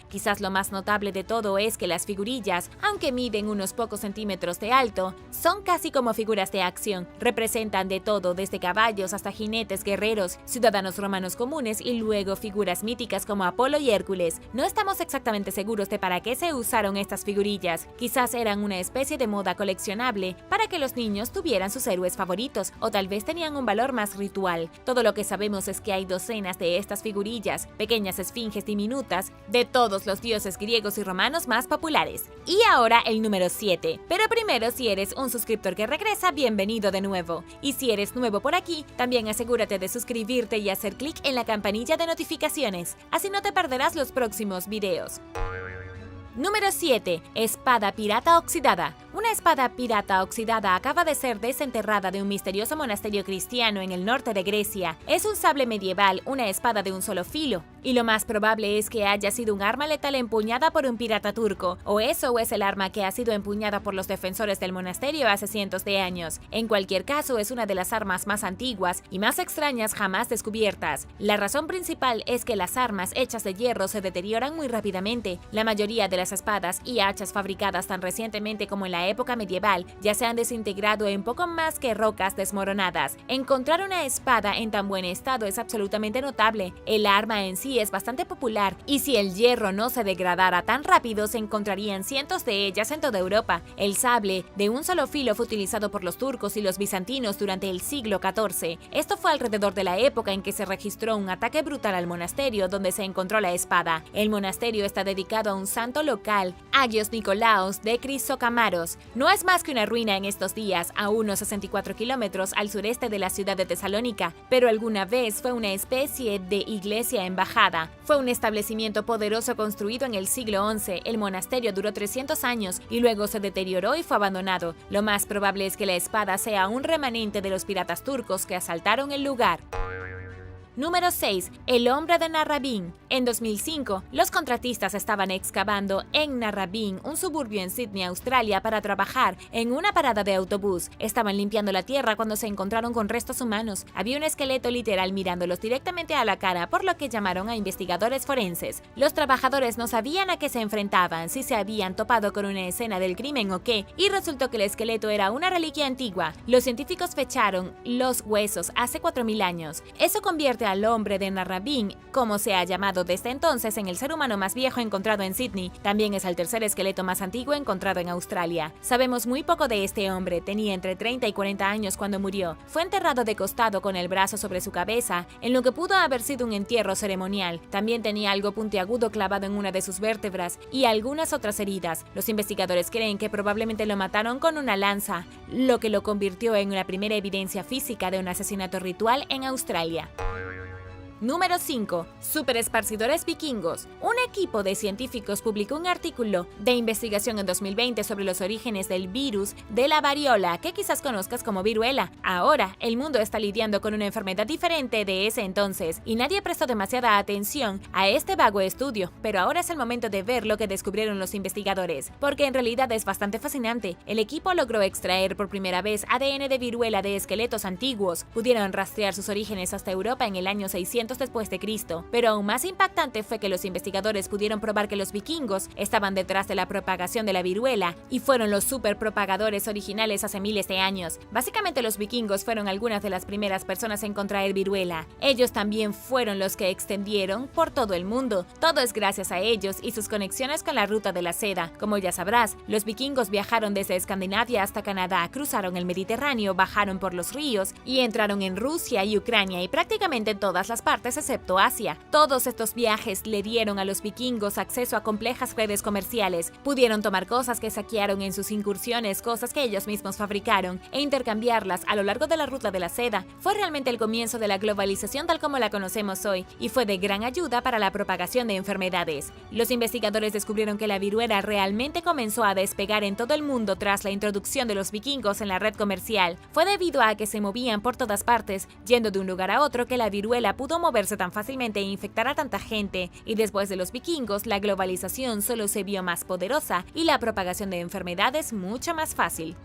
Quizás lo más notable de todo es que las figurillas, aunque miden unos pocos centímetros de alto, son casi como figuras de acción. Representan de todo, desde caballos hasta jinetes guerreros, ciudadanos romanos comunes y luego figuras míticas como Apolo y Hércules. No estamos exactamente seguros de para qué se usaron estas figurillas. Quizás eran una especie de moda coleccionable para que los niños tuvieran sus héroes favoritos, o tal vez tenían un valor más ritual. Todo lo que sabemos es que hay docenas de estas figurillas, pequeñas esfinges diminutas, de todos los dioses griegos y romanos más populares. Y ahora el número 7. Pero primero, si eres un suscriptor que regresa, bienvenido de nuevo. Y si eres nuevo por aquí, también asegúrate de suscribirte y hacer clic en la campanilla de notificaciones, así no te perderás los próximos videos. Número 7. Espada pirata oxidada. Una espada pirata oxidada acaba de ser desenterrada de un misterioso monasterio cristiano en el norte de Grecia. Es un sable medieval, una espada de un solo filo, y lo más probable es que haya sido un arma letal empuñada por un pirata turco, o eso es el arma que ha sido empuñada por los defensores del monasterio hace cientos de años. En cualquier caso, es una de las armas más antiguas y más extrañas jamás descubiertas. La razón principal es que las armas hechas de hierro se deterioran muy rápidamente. La mayoría de las espadas y hachas fabricadas tan recientemente como en la época medieval ya se han desintegrado en poco más que rocas desmoronadas. Encontrar una espada en tan buen estado es absolutamente notable. El arma en sí es bastante popular, y si el hierro no se degradara tan rápido, se encontrarían cientos de ellas en toda Europa. El sable de un solo filo fue utilizado por los turcos y los bizantinos durante el siglo XIV. Esto fue alrededor de la época en que se registró un ataque brutal al monasterio donde se encontró la espada. El monasterio está dedicado a un santo local, Agios Nikolaos de Crisocamaros. No es más que una ruina en estos días, a unos 64 kilómetros al sureste de la ciudad de Tesalónica, pero alguna vez fue una especie de iglesia embajada. Fue un establecimiento poderoso construido en el siglo XI. El monasterio duró 300 años y luego se deterioró y fue abandonado. Lo más probable es que la espada sea un remanente de los piratas turcos que asaltaron el lugar. Número 6. El hombre de Narrabeen. En 2005, los contratistas estaban excavando en Narrabeen, un suburbio en Sydney, Australia, para trabajar en una parada de autobús. Estaban limpiando la tierra cuando se encontraron con restos humanos. Había un esqueleto literal mirándolos directamente a la cara, por lo que llamaron a investigadores forenses. Los trabajadores no sabían a qué se enfrentaban, si se habían topado con una escena del crimen o qué, y resultó que el esqueleto era una reliquia antigua. Los científicos fecharon los huesos hace 4000 años. Eso convierte al hombre de Narrabeen, como se ha llamado desde entonces, en el ser humano más viejo encontrado en Sydney. También es el tercer esqueleto más antiguo encontrado en Australia. Sabemos muy poco de este hombre. Tenía entre 30 y 40 años cuando murió. Fue enterrado de costado con el brazo sobre su cabeza, en lo que pudo haber sido un entierro ceremonial. También tenía algo puntiagudo clavado en una de sus vértebras y algunas otras heridas. Los investigadores creen que probablemente lo mataron con una lanza, lo que lo convirtió en una primera evidencia física de un asesinato ritual en Australia. Número 5. Superesparcidores vikingos. Un equipo de científicos publicó un artículo de investigación en 2020 sobre los orígenes del virus de la variola, que quizás conozcas como viruela. Ahora, el mundo está lidiando con una enfermedad diferente de ese entonces, y nadie prestó demasiada atención a este vago estudio, pero ahora es el momento de ver lo que descubrieron los investigadores, porque en realidad es bastante fascinante. El equipo logró extraer por primera vez ADN de viruela de esqueletos antiguos. Pudieron rastrear sus orígenes hasta Europa en el año 600 después de Cristo, pero aún más impactante fue que los investigadores pudieron probar que los vikingos estaban detrás de la propagación de la viruela y fueron los superpropagadores originales hace miles de años. Básicamente, los vikingos fueron algunas de las primeras personas en contraer viruela. Ellos también fueron los que extendieron por todo el mundo. Todo es gracias a ellos y sus conexiones con la ruta de la seda. Como ya sabrás, los vikingos viajaron desde Escandinavia hasta Canadá, cruzaron el Mediterráneo, bajaron por los ríos y entraron en Rusia y Ucrania y prácticamente en todas las partes excepto Asia. Todos estos viajes le dieron a los vikingos acceso a complejas redes comerciales. Pudieron tomar cosas que saquearon en sus incursiones, cosas que ellos mismos fabricaron, e intercambiarlas a lo largo de la ruta de la seda. Fue realmente el comienzo de la globalización tal como la conocemos hoy, y fue de gran ayuda para la propagación de enfermedades. Los investigadores descubrieron que la viruela realmente comenzó a despegar en todo el mundo tras la introducción de los vikingos en la red comercial. Fue debido a que se movían por todas partes, yendo de un lugar a otro, que la viruela pudo moverse tan fácilmente e infectar a tanta gente, y después de los vikingos, la globalización solo se vio más poderosa y la propagación de enfermedades mucho más fácil.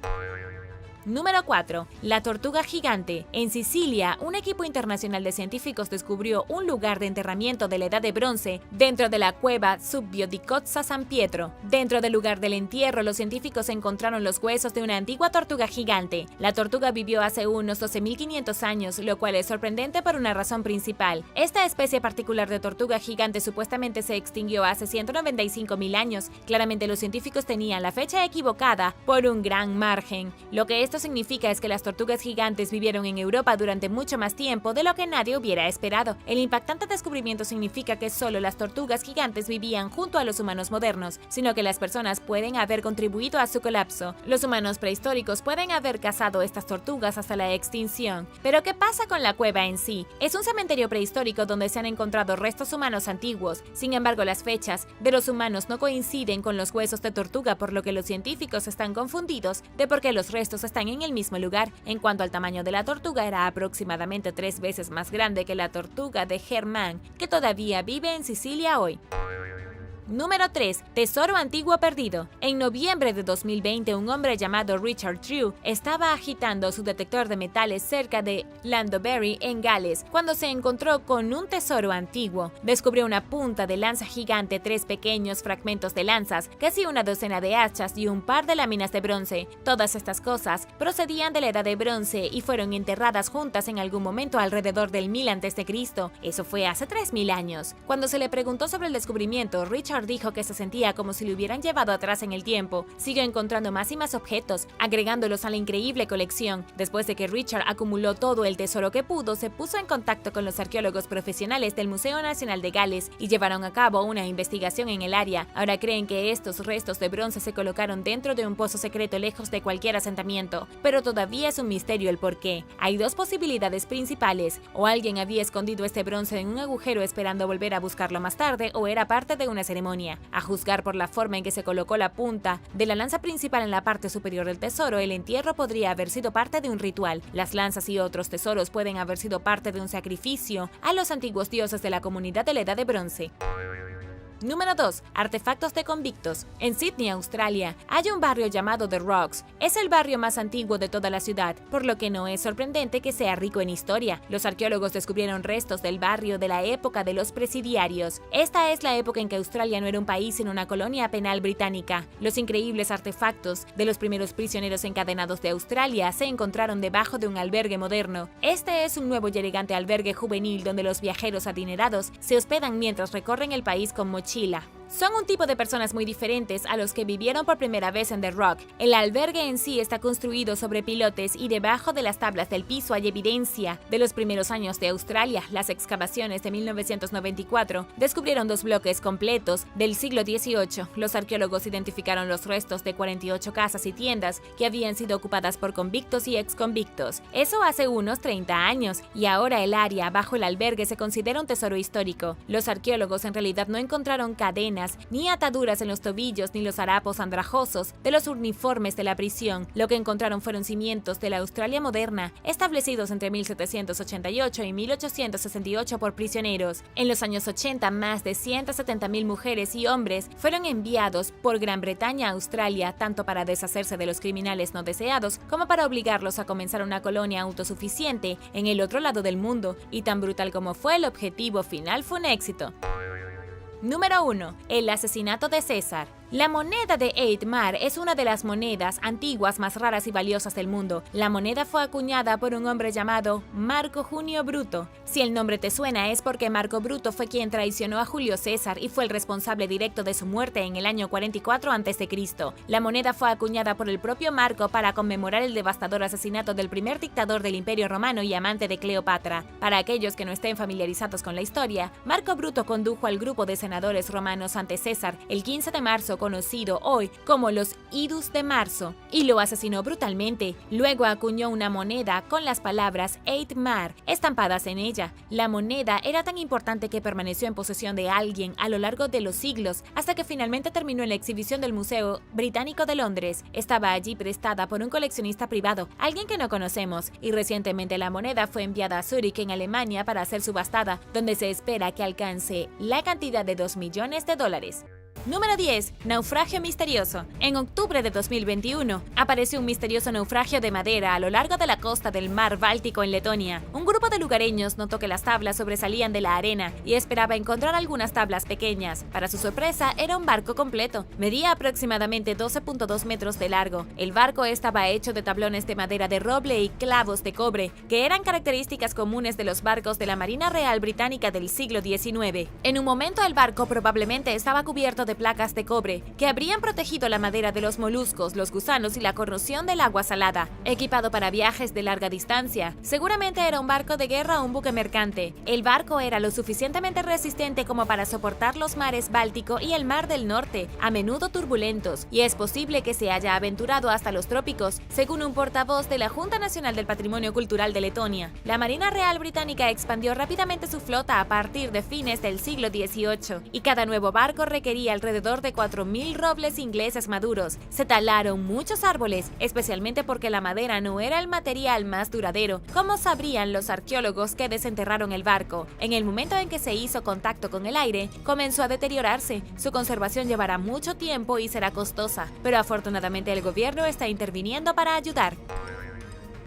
Número 4. La tortuga gigante. En Sicilia, un equipo internacional de científicos descubrió un lugar de enterramiento de la Edad de Bronce dentro de la cueva Subbio di Cozza San Pietro. Dentro del lugar del entierro, los científicos encontraron los huesos de una antigua tortuga gigante. La tortuga vivió hace unos 12.500 años, lo cual es sorprendente por una razón principal. Esta especie particular de tortuga gigante supuestamente se extinguió hace 195.000 años. Claramente los científicos tenían la fecha equivocada por un gran margen. Lo que esto significa es que las tortugas gigantes vivieron en Europa durante mucho más tiempo de lo que nadie hubiera esperado. El impactante descubrimiento significa que solo las tortugas gigantes vivían junto a los humanos modernos, sino que las personas pueden haber contribuido a su colapso. Los humanos prehistóricos pueden haber cazado estas tortugas hasta la extinción. Pero ¿qué pasa con la cueva en sí? Es un cementerio prehistórico donde se han encontrado restos humanos antiguos. Sin embargo, las fechas de los humanos no coinciden con los huesos de tortuga, por lo que los científicos están confundidos de por qué los restos están en el mismo lugar. En cuanto al tamaño de la tortuga, era aproximadamente 3 veces más grande que la tortuga de Germán, que todavía vive en Sicilia hoy. Número 3. Tesoro antiguo perdido. En noviembre de 2020, un hombre llamado Richard True estaba agitando su detector de metales cerca de Londonderry, en Gales, cuando se encontró con un tesoro antiguo. Descubrió una punta de lanza gigante, 3 pequeños fragmentos de lanzas, casi una docena de hachas y un par de láminas de bronce. Todas estas cosas procedían de la Edad de Bronce y fueron enterradas juntas en algún momento alrededor del 1000 a.C. Eso fue hace 3000 años. Cuando se le preguntó sobre el descubrimiento, Richard dijo que se sentía como si le hubieran llevado atrás en el tiempo. Siguió encontrando más y más objetos, agregándolos a la increíble colección. Después de que Richard acumuló todo el tesoro que pudo, se puso en contacto con los arqueólogos profesionales del Museo Nacional de Gales y llevaron a cabo una investigación en el área. Ahora creen que estos restos de bronce se colocaron dentro de un pozo secreto lejos de cualquier asentamiento, pero todavía es un misterio el porqué. Hay 2 posibilidades principales: o alguien había escondido este bronce en un agujero esperando volver a buscarlo más tarde, o era parte de una ceremonia. A juzgar por la forma en que se colocó la punta de la lanza principal en la parte superior del tesoro, el entierro podría haber sido parte de un ritual. Las lanzas y otros tesoros pueden haber sido parte de un sacrificio a los antiguos dioses de la comunidad de la Edad de Bronce. Número 2. Artefactos de convictos. En Sydney, Australia, hay un barrio llamado The Rocks. Es el barrio más antiguo de toda la ciudad, por lo que no es sorprendente que sea rico en historia. Los arqueólogos descubrieron restos del barrio de la época de los presidiarios. Esta es la época en que Australia no era un país sino una colonia penal británica. Los increíbles artefactos de los primeros prisioneros encadenados de Australia se encontraron debajo de un albergue moderno. Este es un nuevo y elegante albergue juvenil donde los viajeros adinerados se hospedan mientras recorren el país con mochilas. Son un tipo de personas muy diferentes a los que vivieron por primera vez en The Rock. El albergue en sí está construido sobre pilotes y debajo de las tablas del piso hay evidencia de los primeros años de Australia. Las excavaciones de 1994 descubrieron 2 bloques completos del siglo XVIII. Los arqueólogos identificaron los restos de 48 casas y tiendas que habían sido ocupadas por convictos y exconvictos. Eso hace unos 30 años, y ahora el área bajo el albergue se considera un tesoro histórico. Los arqueólogos en realidad no encontraron cadenas ni ataduras en los tobillos ni los harapos andrajosos de los uniformes de la prisión. Lo que encontraron fueron cimientos de la Australia moderna, establecidos entre 1788 y 1868 por prisioneros. En los años 80, más de 170.000 mujeres y hombres fueron enviados por Gran Bretaña a Australia, tanto para deshacerse de los criminales no deseados como para obligarlos a comenzar una colonia autosuficiente en el otro lado del mundo. Y tan brutal como fue el objetivo final, fue un éxito. Número 1. El asesinato de César. La moneda de 8 Mar es una de las monedas antiguas más raras y valiosas del mundo. La moneda fue acuñada por un hombre llamado Marco Junio Bruto. Si el nombre te suena, es porque Marco Bruto fue quien traicionó a Julio César y fue el responsable directo de su muerte en el año 44 a.C. La moneda fue acuñada por el propio Marco para conmemorar el devastador asesinato del primer dictador del Imperio Romano y amante de Cleopatra. Para aquellos que no estén familiarizados con la historia, Marco Bruto condujo al grupo de senadores romanos ante César el 15 de marzo, conocido hoy como los Idus de Marzo, y lo asesinó brutalmente. Luego acuñó una moneda con las palabras 8 Mar estampadas en ella. La moneda era tan importante que permaneció en posesión de alguien a lo largo de los siglos, hasta que finalmente terminó en la exhibición del Museo Británico de Londres. Estaba allí prestada por un coleccionista privado, alguien que no conocemos, y recientemente la moneda fue enviada a Zúrich, en Alemania, para ser subastada, donde se espera que alcance la cantidad de $2 millones. Número 10. Naufragio misterioso. En octubre de 2021, apareció un misterioso naufragio de madera a lo largo de la costa del mar Báltico en Letonia. Un grupo de lugareños notó que las tablas sobresalían de la arena y esperaba encontrar algunas tablas pequeñas. Para su sorpresa, era un barco completo. Medía aproximadamente 12.2 metros de largo. El barco estaba hecho de tablones de madera de roble y clavos de cobre, que eran características comunes de los barcos de la Marina Real Británica del siglo XIX. En un momento, el barco probablemente estaba cubierto de placas de cobre que habrían protegido la madera de los moluscos, los gusanos y la corrosión del agua salada. Equipado para viajes de larga distancia, seguramente era un barco de guerra o un buque mercante. El barco era lo suficientemente resistente como para soportar los mares Báltico y el Mar del Norte, a menudo turbulentos, y es posible que se haya aventurado hasta los trópicos, según un portavoz de la Junta Nacional del Patrimonio Cultural de Letonia. La Marina Real Británica expandió rápidamente su flota a partir de fines del siglo XVIII, y cada nuevo barco requería alrededor de 4.000 robles ingleses maduros. Se talaron muchos árboles, especialmente porque la madera no era el material más duradero, como sabrían los arqueólogos que desenterraron el barco. En el momento en que se hizo contacto con el aire, comenzó a deteriorarse. Su conservación llevará mucho tiempo y será costosa, pero afortunadamente el gobierno está interviniendo para ayudar.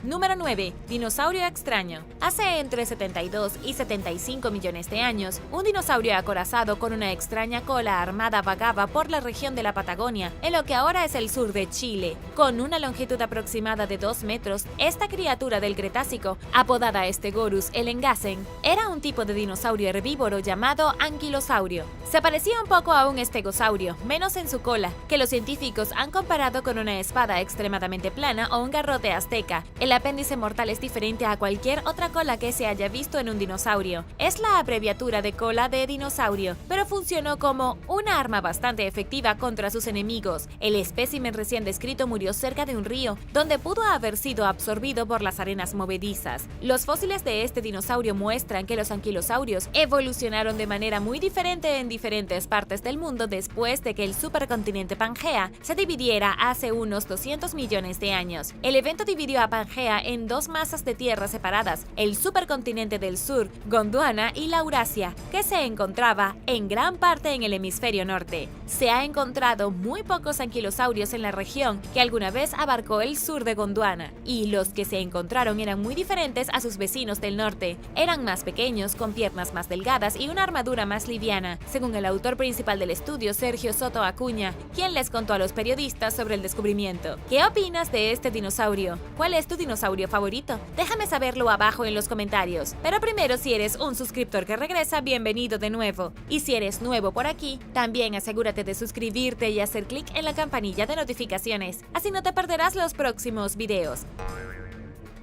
Número 9. Dinosaurio extraño. Hace entre 72 y 75 millones de años, un dinosaurio acorazado con una extraña cola armada vagaba por la región de la Patagonia, en lo que ahora es el sur de Chile. Con una longitud aproximada de 2 metros, esta criatura del Cretácico, apodada Stegosaurus elengasen, era un tipo de dinosaurio herbívoro llamado anquilosaurio. Se parecía un poco a un estegosaurio, menos en su cola, que los científicos han comparado con una espada extremadamente plana o un garrote azteca. El apéndice mortal es diferente a cualquier otra cola que se haya visto en un dinosaurio. Es la abreviatura de cola de dinosaurio, pero funcionó como una arma bastante efectiva contra sus enemigos. El espécimen recién descrito murió cerca de un río, donde pudo haber sido absorbido por las arenas movedizas. Los fósiles de este dinosaurio muestran que los anquilosaurios evolucionaron de manera muy diferente en diferentes partes del mundo después de que el supercontinente Pangea se dividiera hace unos 200 millones de años. El evento dividió a Pangea en dos masas de tierra separadas, el supercontinente del sur, Gondwana, y la Eurasia, que se encontraba en gran parte en el hemisferio norte. Se ha encontrado muy pocos anquilosaurios en la región que alguna vez abarcó el sur de Gondwana, y los que se encontraron eran muy diferentes a sus vecinos del norte. Eran más pequeños, con piernas más delgadas y una armadura más liviana, según el autor principal del estudio, Sergio Soto Acuña, quien les contó a los periodistas sobre el descubrimiento. ¿Qué opinas de este dinosaurio? ¿Cuál es tu dinosaurio favorito? Déjame saberlo abajo en los comentarios. Pero primero, si eres un suscriptor que regresa, bienvenido de nuevo. Y si eres nuevo por aquí, también asegúrate de suscribirte y hacer clic en la campanilla de notificaciones. Así no te perderás los próximos videos.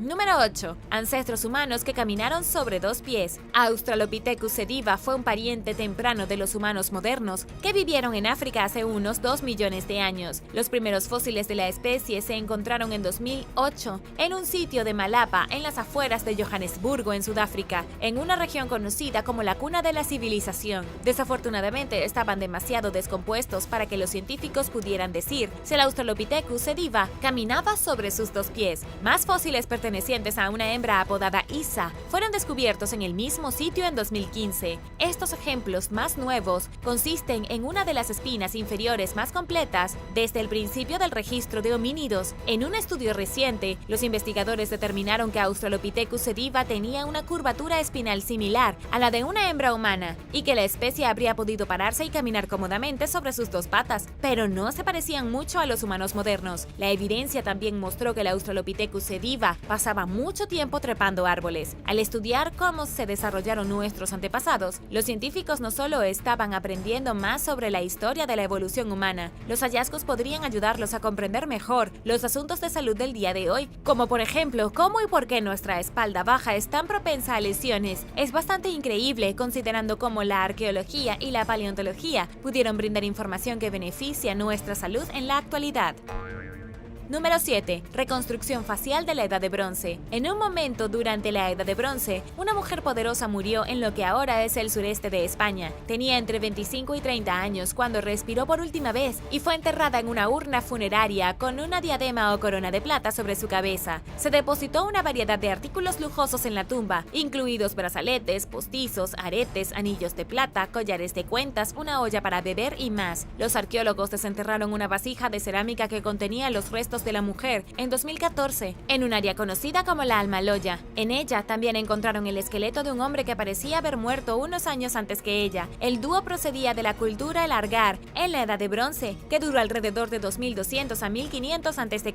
Número 8. Ancestros humanos que caminaron sobre dos pies. Australopithecus sediva fue un pariente temprano de los humanos modernos que vivieron en África hace unos 2 millones de años. Los primeros fósiles de la especie se encontraron en 2008 en un sitio de Malapa, en las afueras de Johannesburgo, en Sudáfrica, en una región conocida como la cuna de la civilización. Desafortunadamente, estaban demasiado descompuestos para que los científicos pudieran decir si el Australopithecus sediva caminaba sobre sus dos pies. Más fósiles pertenecientes a una hembra apodada Isa fueron descubiertos en el mismo sitio en 2015. Estos ejemplos más nuevos consisten en una de las espinas inferiores más completas desde el principio del registro de homínidos. En un estudio reciente, los investigadores determinaron que Australopithecus sediva tenía una curvatura espinal similar a la de una hembra humana y que la especie habría podido pararse y caminar cómodamente sobre sus dos patas, pero no se parecían mucho a los humanos modernos. La evidencia también mostró que el Australopithecus sediva pasaba mucho tiempo trepando árboles. Al estudiar cómo se desarrollaron nuestros antepasados, los científicos no solo estaban aprendiendo más sobre la historia de la evolución humana, los hallazgos podrían ayudarlos a comprender mejor los asuntos de salud del día de hoy, como por ejemplo, cómo y por qué nuestra espalda baja es tan propensa a lesiones. Es bastante increíble considerando cómo la arqueología y la paleontología pudieron brindar información que beneficia nuestra salud en la actualidad. Número 7. Reconstrucción facial de la Edad de Bronce. En un momento durante la Edad de Bronce, una mujer poderosa murió en lo que ahora es el sureste de España. Tenía entre 25 y 30 años cuando respiró por última vez y fue enterrada en una urna funeraria con una diadema o corona de plata sobre su cabeza. Se depositó una variedad de artículos lujosos en la tumba, incluidos brazaletes, postizos, aretes, anillos de plata, collares de cuentas, una olla para beber y más. Los arqueólogos desenterraron una vasija de cerámica que contenía los restos de la mujer en 2014 en un área conocida como la Almaloya. En ella también encontraron el esqueleto de un hombre que parecía haber muerto unos años antes que ella. El dúo procedía de la cultura Largar en la Edad de Bronce, que duró alrededor de 2200 a 1500 a.C.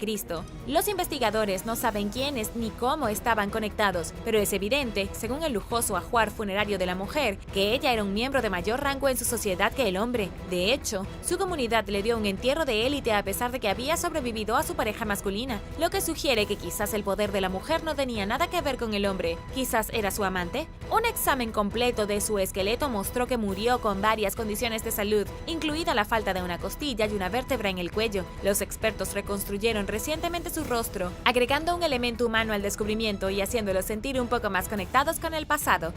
Los investigadores no saben quiénes ni cómo estaban conectados, pero es evidente, según el lujoso ajuar funerario de la mujer, que ella era un miembro de mayor rango en su sociedad que el hombre. De hecho, su comunidad le dio un entierro de élite a pesar de que había sobrevivido a su pareja masculina, lo que sugiere que quizás el poder de la mujer no tenía nada que ver con el hombre. Quizás era su amante. Un examen completo de su esqueleto mostró que murió con varias condiciones de salud, incluida la falta de una costilla y una vértebra en el cuello. Los expertos reconstruyeron recientemente su rostro, agregando un elemento humano al descubrimiento y haciéndolos sentir un poco más conectados con el pasado.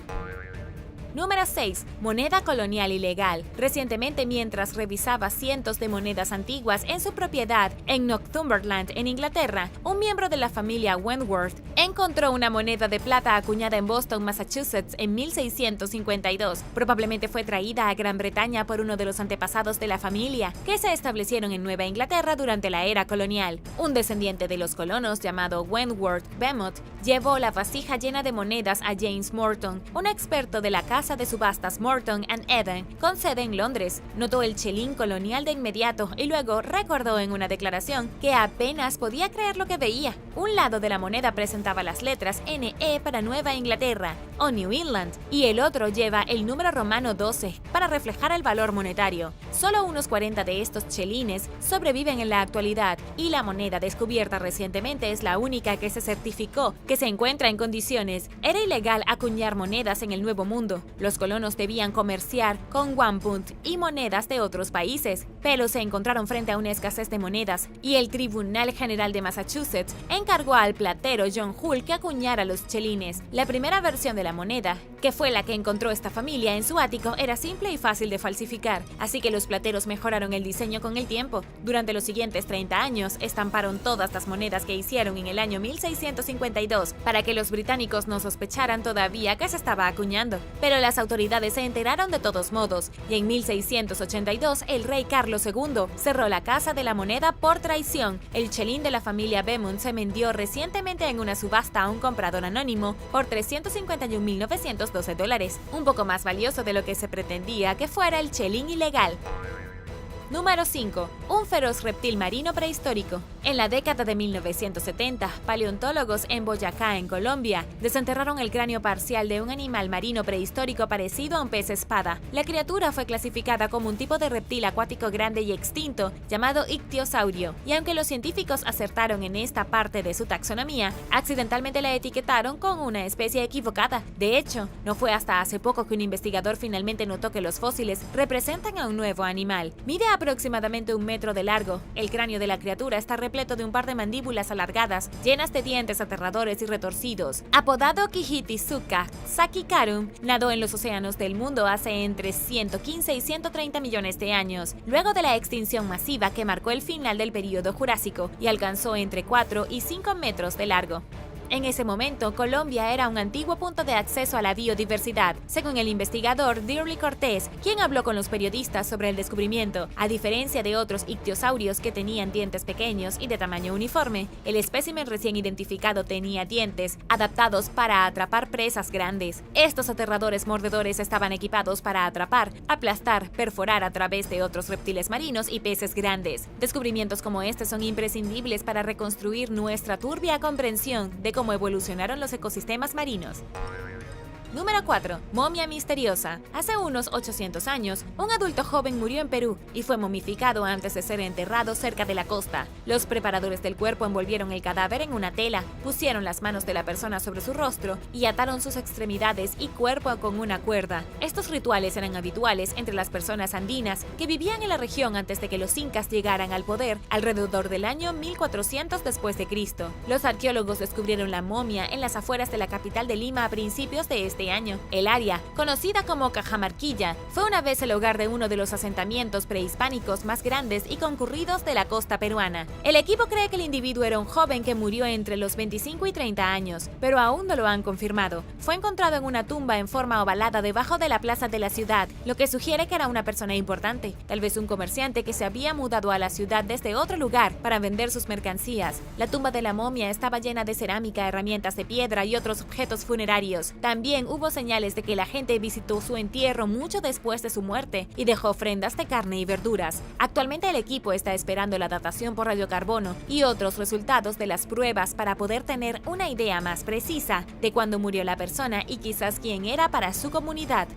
Número 6. Moneda colonial ilegal. Recientemente, mientras revisaba cientos de monedas antiguas en su propiedad en Northumberland, en Inglaterra, un miembro de la familia Wentworth encontró una moneda de plata acuñada en Boston, Massachusetts, en 1652. Probablemente fue traída a Gran Bretaña por uno de los antepasados de la familia, que se establecieron en Nueva Inglaterra durante la era colonial. Un descendiente de los colonos llamado Wentworth Bemont llevó la vasija llena de monedas a James Morton, un experto de la casa de subastas Morton & Eden, con sede en Londres. Notó el chelín colonial de inmediato y luego recordó en una declaración que apenas podía creer lo que veía. Un lado de la moneda presentaba las letras NE para Nueva Inglaterra o New England y el otro lleva el número romano 12 para reflejar el valor monetario. Solo unos 40 de estos chelines sobreviven en la actualidad y la moneda descubierta recientemente es la única que se certificó que se encuentra en condiciones. Era ilegal acuñar monedas en el Nuevo Mundo. Los colonos debían comerciar con wampum y monedas de otros países, pero se encontraron frente a una escasez de monedas y el Tribunal General de Massachusetts encargó al platero John Hull que acuñara los chelines. La primera versión de la moneda, que fue la que encontró esta familia en su ático, era simple y fácil de falsificar, así que los plateros mejoraron el diseño con el tiempo. Durante los siguientes 30 años, estamparon todas las monedas que hicieron en el año 1652 para que los británicos no sospecharan todavía que se estaba acuñando. Pero las autoridades se enteraron de todos modos, y en 1682 el rey Carlos II cerró la Casa de la Moneda por traición. El chelín de la familia Bemont se vendió recientemente en una subasta a un comprador anónimo por $351.912, un poco más valioso de lo que se pretendía que fuera el chelín ilegal. Número 5. Un feroz reptil marino prehistórico. En la década de 1970, paleontólogos en Boyacá, en Colombia, desenterraron el cráneo parcial de un animal marino prehistórico parecido a un pez espada. La criatura fue clasificada como un tipo de reptil acuático grande y extinto llamado ictiosaurio, y aunque los científicos acertaron en esta parte de su taxonomía, accidentalmente la etiquetaron con una especie equivocada. De hecho, no fue hasta hace poco que un investigador finalmente notó que los fósiles representan a un nuevo animal. Mide aproximadamente 1 metro de largo. El cráneo de la criatura está repleto de un par de mandíbulas alargadas, llenas de dientes aterradores y retorcidos. Apodado Kijitizuka Sakikarum, nadó en los océanos del mundo hace entre 115 y 130 millones de años, luego de la extinción masiva que marcó el final del período Jurásico y alcanzó entre 4 y 5 metros de largo. En ese momento, Colombia era un antiguo punto de acceso a la biodiversidad, según el investigador Dirly Cortés, quien habló con los periodistas sobre el descubrimiento. A diferencia de otros ictiosaurios que tenían dientes pequeños y de tamaño uniforme, el espécimen recién identificado tenía dientes adaptados para atrapar presas grandes. Estos aterradores mordedores estaban equipados para atrapar, aplastar, perforar a través de otros reptiles marinos y peces grandes. Descubrimientos como este son imprescindibles para reconstruir nuestra turbia comprensión de cómo evolucionaron los ecosistemas marinos. Número 4. Momia misteriosa. Hace unos 800 años, un adulto joven murió en Perú y fue momificado antes de ser enterrado cerca de la costa. Los preparadores del cuerpo envolvieron el cadáver en una tela, pusieron las manos de la persona sobre su rostro y ataron sus extremidades y cuerpo con una cuerda. Estos rituales eran habituales entre las personas andinas que vivían en la región antes de que los incas llegaran al poder alrededor del año 1400 después de Cristo. Los arqueólogos descubrieron la momia en las afueras de la capital de Lima a principios de este año. El área, conocida como Cajamarquilla, fue una vez el hogar de uno de los asentamientos prehispánicos más grandes y concurridos de la costa peruana. El equipo cree que el individuo era un joven que murió entre los 25 y 30 años, pero aún no lo han confirmado. Fue encontrado en una tumba en forma ovalada debajo de la plaza de la ciudad, lo que sugiere que era una persona importante, tal vez un comerciante que se había mudado a la ciudad desde otro lugar para vender sus mercancías. La tumba de la momia estaba llena de cerámica, herramientas de piedra y otros objetos funerarios. También hubo señales de que la gente visitó su entierro mucho después de su muerte y dejó ofrendas de carne y verduras. Actualmente el equipo está esperando la datación por radiocarbono y otros resultados de las pruebas para poder tener una idea más precisa de cuándo murió la persona y quizás quién era para su comunidad.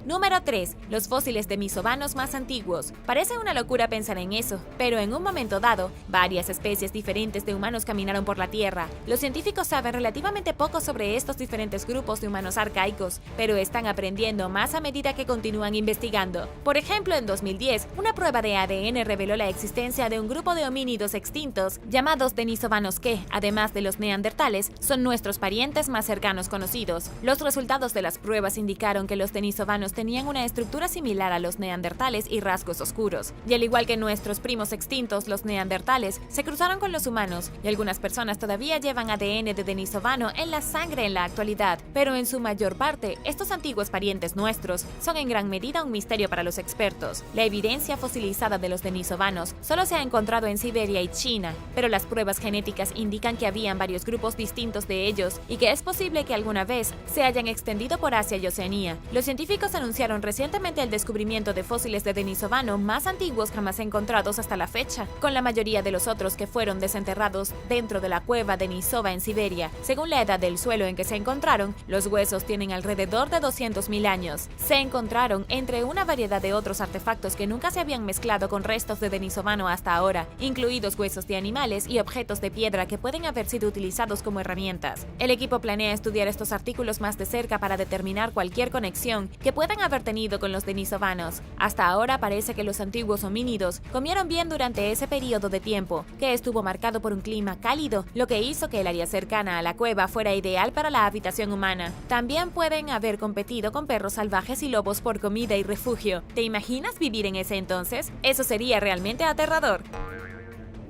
Número 3. Los fósiles denisovanos más antiguos. Parece una locura pensar en eso, pero en un momento dado, varias especies diferentes de humanos caminaron por la Tierra. Los científicos saben relativamente poco sobre estos diferentes grupos de humanos arcaicos, pero están aprendiendo más a medida que continúan investigando. Por ejemplo, en 2010, una prueba de ADN reveló la existencia de un grupo de homínidos extintos llamados denisovanos que, además de los neandertales, son nuestros parientes más cercanos conocidos. Los resultados de las pruebas indicaron que los denisovanos tenían una estructura similar a los neandertales y rasgos oscuros. Y al igual que nuestros primos extintos, los neandertales se cruzaron con los humanos y algunas personas todavía llevan ADN de denisovano en la sangre en la actualidad, pero en su mayor parte, estos antiguos parientes nuestros son en gran medida un misterio para los expertos. La evidencia fosilizada de los denisovanos solo se ha encontrado en Siberia y China, pero las pruebas genéticas indican que habían varios grupos distintos de ellos y que es posible que alguna vez se hayan extendido por Asia y Oceanía. Los científicos anunciaron recientemente el descubrimiento de fósiles de denisovano más antiguos jamás encontrados hasta la fecha, con la mayoría de los otros que fueron desenterrados dentro de la cueva Denisova en Siberia. Según la edad del suelo en que se encontraron, los huesos tienen alrededor de 200.000 años. Se encontraron entre una variedad de otros artefactos que nunca se habían mezclado con restos de denisovano hasta ahora, incluidos huesos de animales y objetos de piedra que pueden haber sido utilizados como herramientas. El equipo planea estudiar estos artículos más de cerca para determinar cualquier conexión que puedan haber tenido con los denisovanos. Hasta ahora parece que los antiguos homínidos comieron bien durante ese periodo de tiempo, que estuvo marcado por un clima cálido, lo que hizo que el área cercana a la cueva fuera ideal para la habitación humana. También pueden haber competido con perros salvajes y lobos por comida y refugio. ¿Te imaginas vivir en ese entonces? Eso sería realmente aterrador.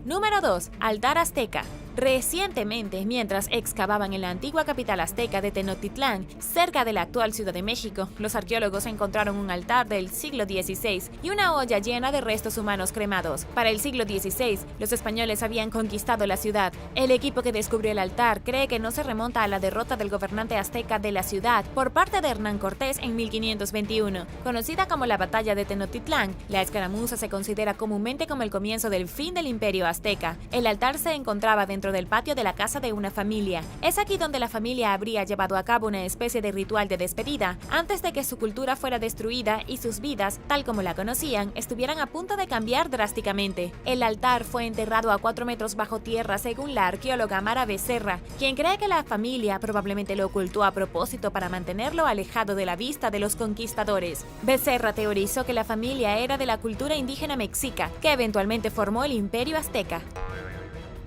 Número 2. Altar azteca. Recientemente, mientras excavaban en la antigua capital azteca de Tenochtitlán, cerca de la actual Ciudad de México, los arqueólogos encontraron un altar del siglo XVI y una olla llena de restos humanos cremados. Para el siglo XVI, los españoles habían conquistado la ciudad. El equipo que descubrió el altar cree que no se remonta a la derrota del gobernante azteca de la ciudad por parte de Hernán Cortés en 1521. Conocida como la Batalla de Tenochtitlán, la escaramuza se considera comúnmente como el comienzo del fin del imperio azteca. El altar se encontraba dentro del patio de la casa de una familia. Es aquí donde la familia habría llevado a cabo una especie de ritual de despedida antes de que su cultura fuera destruida y sus vidas, tal como la conocían, estuvieran a punto de cambiar drásticamente. El altar fue enterrado a 4 metros bajo tierra según la arqueóloga Mara Becerra, quien cree que la familia probablemente lo ocultó a propósito para mantenerlo alejado de la vista de los conquistadores. Becerra teorizó que la familia era de la cultura indígena mexica, que eventualmente formó el imperio azteca.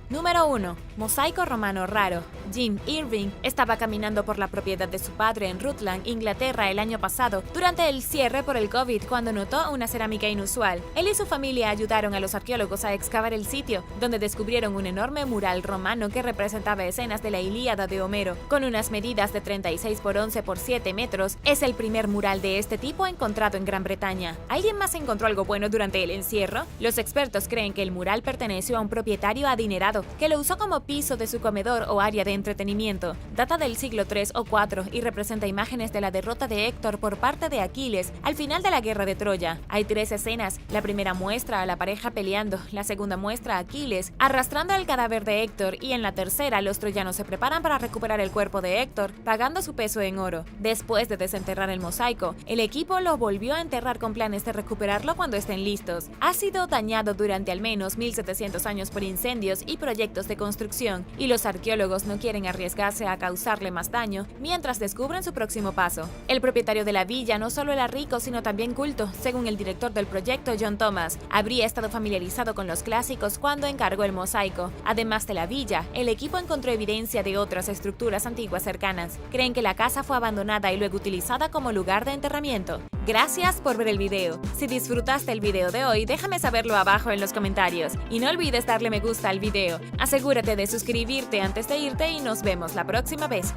Número 1. Mosaico romano raro. Jim Irving estaba caminando por la propiedad de su padre en Rutland, Inglaterra, el año pasado, durante el cierre por el COVID, cuando notó una cerámica inusual. Él y su familia ayudaron a los arqueólogos a excavar el sitio, donde descubrieron un enorme mural romano que representaba escenas de la Ilíada de Homero, con unas medidas de 36 por 11 por 7 metros. Es el primer mural de este tipo encontrado en Gran Bretaña. ¿Alguien más encontró algo bueno durante el encierro? Los expertos creen que el mural perteneció a un propietario adinerado, que lo usó como piso de su comedor o área de entretenimiento. Data del siglo III o IV y representa imágenes de la derrota de Héctor por parte de Aquiles al final de la guerra de Troya. Hay 3 escenas. La primera muestra a la pareja peleando, la segunda muestra a Aquiles arrastrando el cadáver de Héctor y en la tercera los troyanos se preparan para recuperar el cuerpo de Héctor, pagando su peso en oro. Después de desenterrar el mosaico, el equipo lo volvió a enterrar con planes de recuperarlo cuando estén listos. Ha sido dañado durante al menos 1700 años por incendios y proyectos de construcción, y los arqueólogos no quieren arriesgarse a causarle más daño mientras descubren su próximo paso. El propietario de la villa no solo era rico, sino también culto. Según el director del proyecto, John Thomas, habría estado familiarizado con los clásicos cuando encargó el mosaico. Además de la villa, el equipo encontró evidencia de otras estructuras antiguas cercanas. Creen que la casa fue abandonada y luego utilizada como lugar de enterramiento. Gracias por ver el video. Si disfrutaste el video de hoy, déjame saberlo abajo en los comentarios. Y no olvides darle me gusta al video. Asegúrate de suscribirte antes de irte y nos vemos la próxima vez.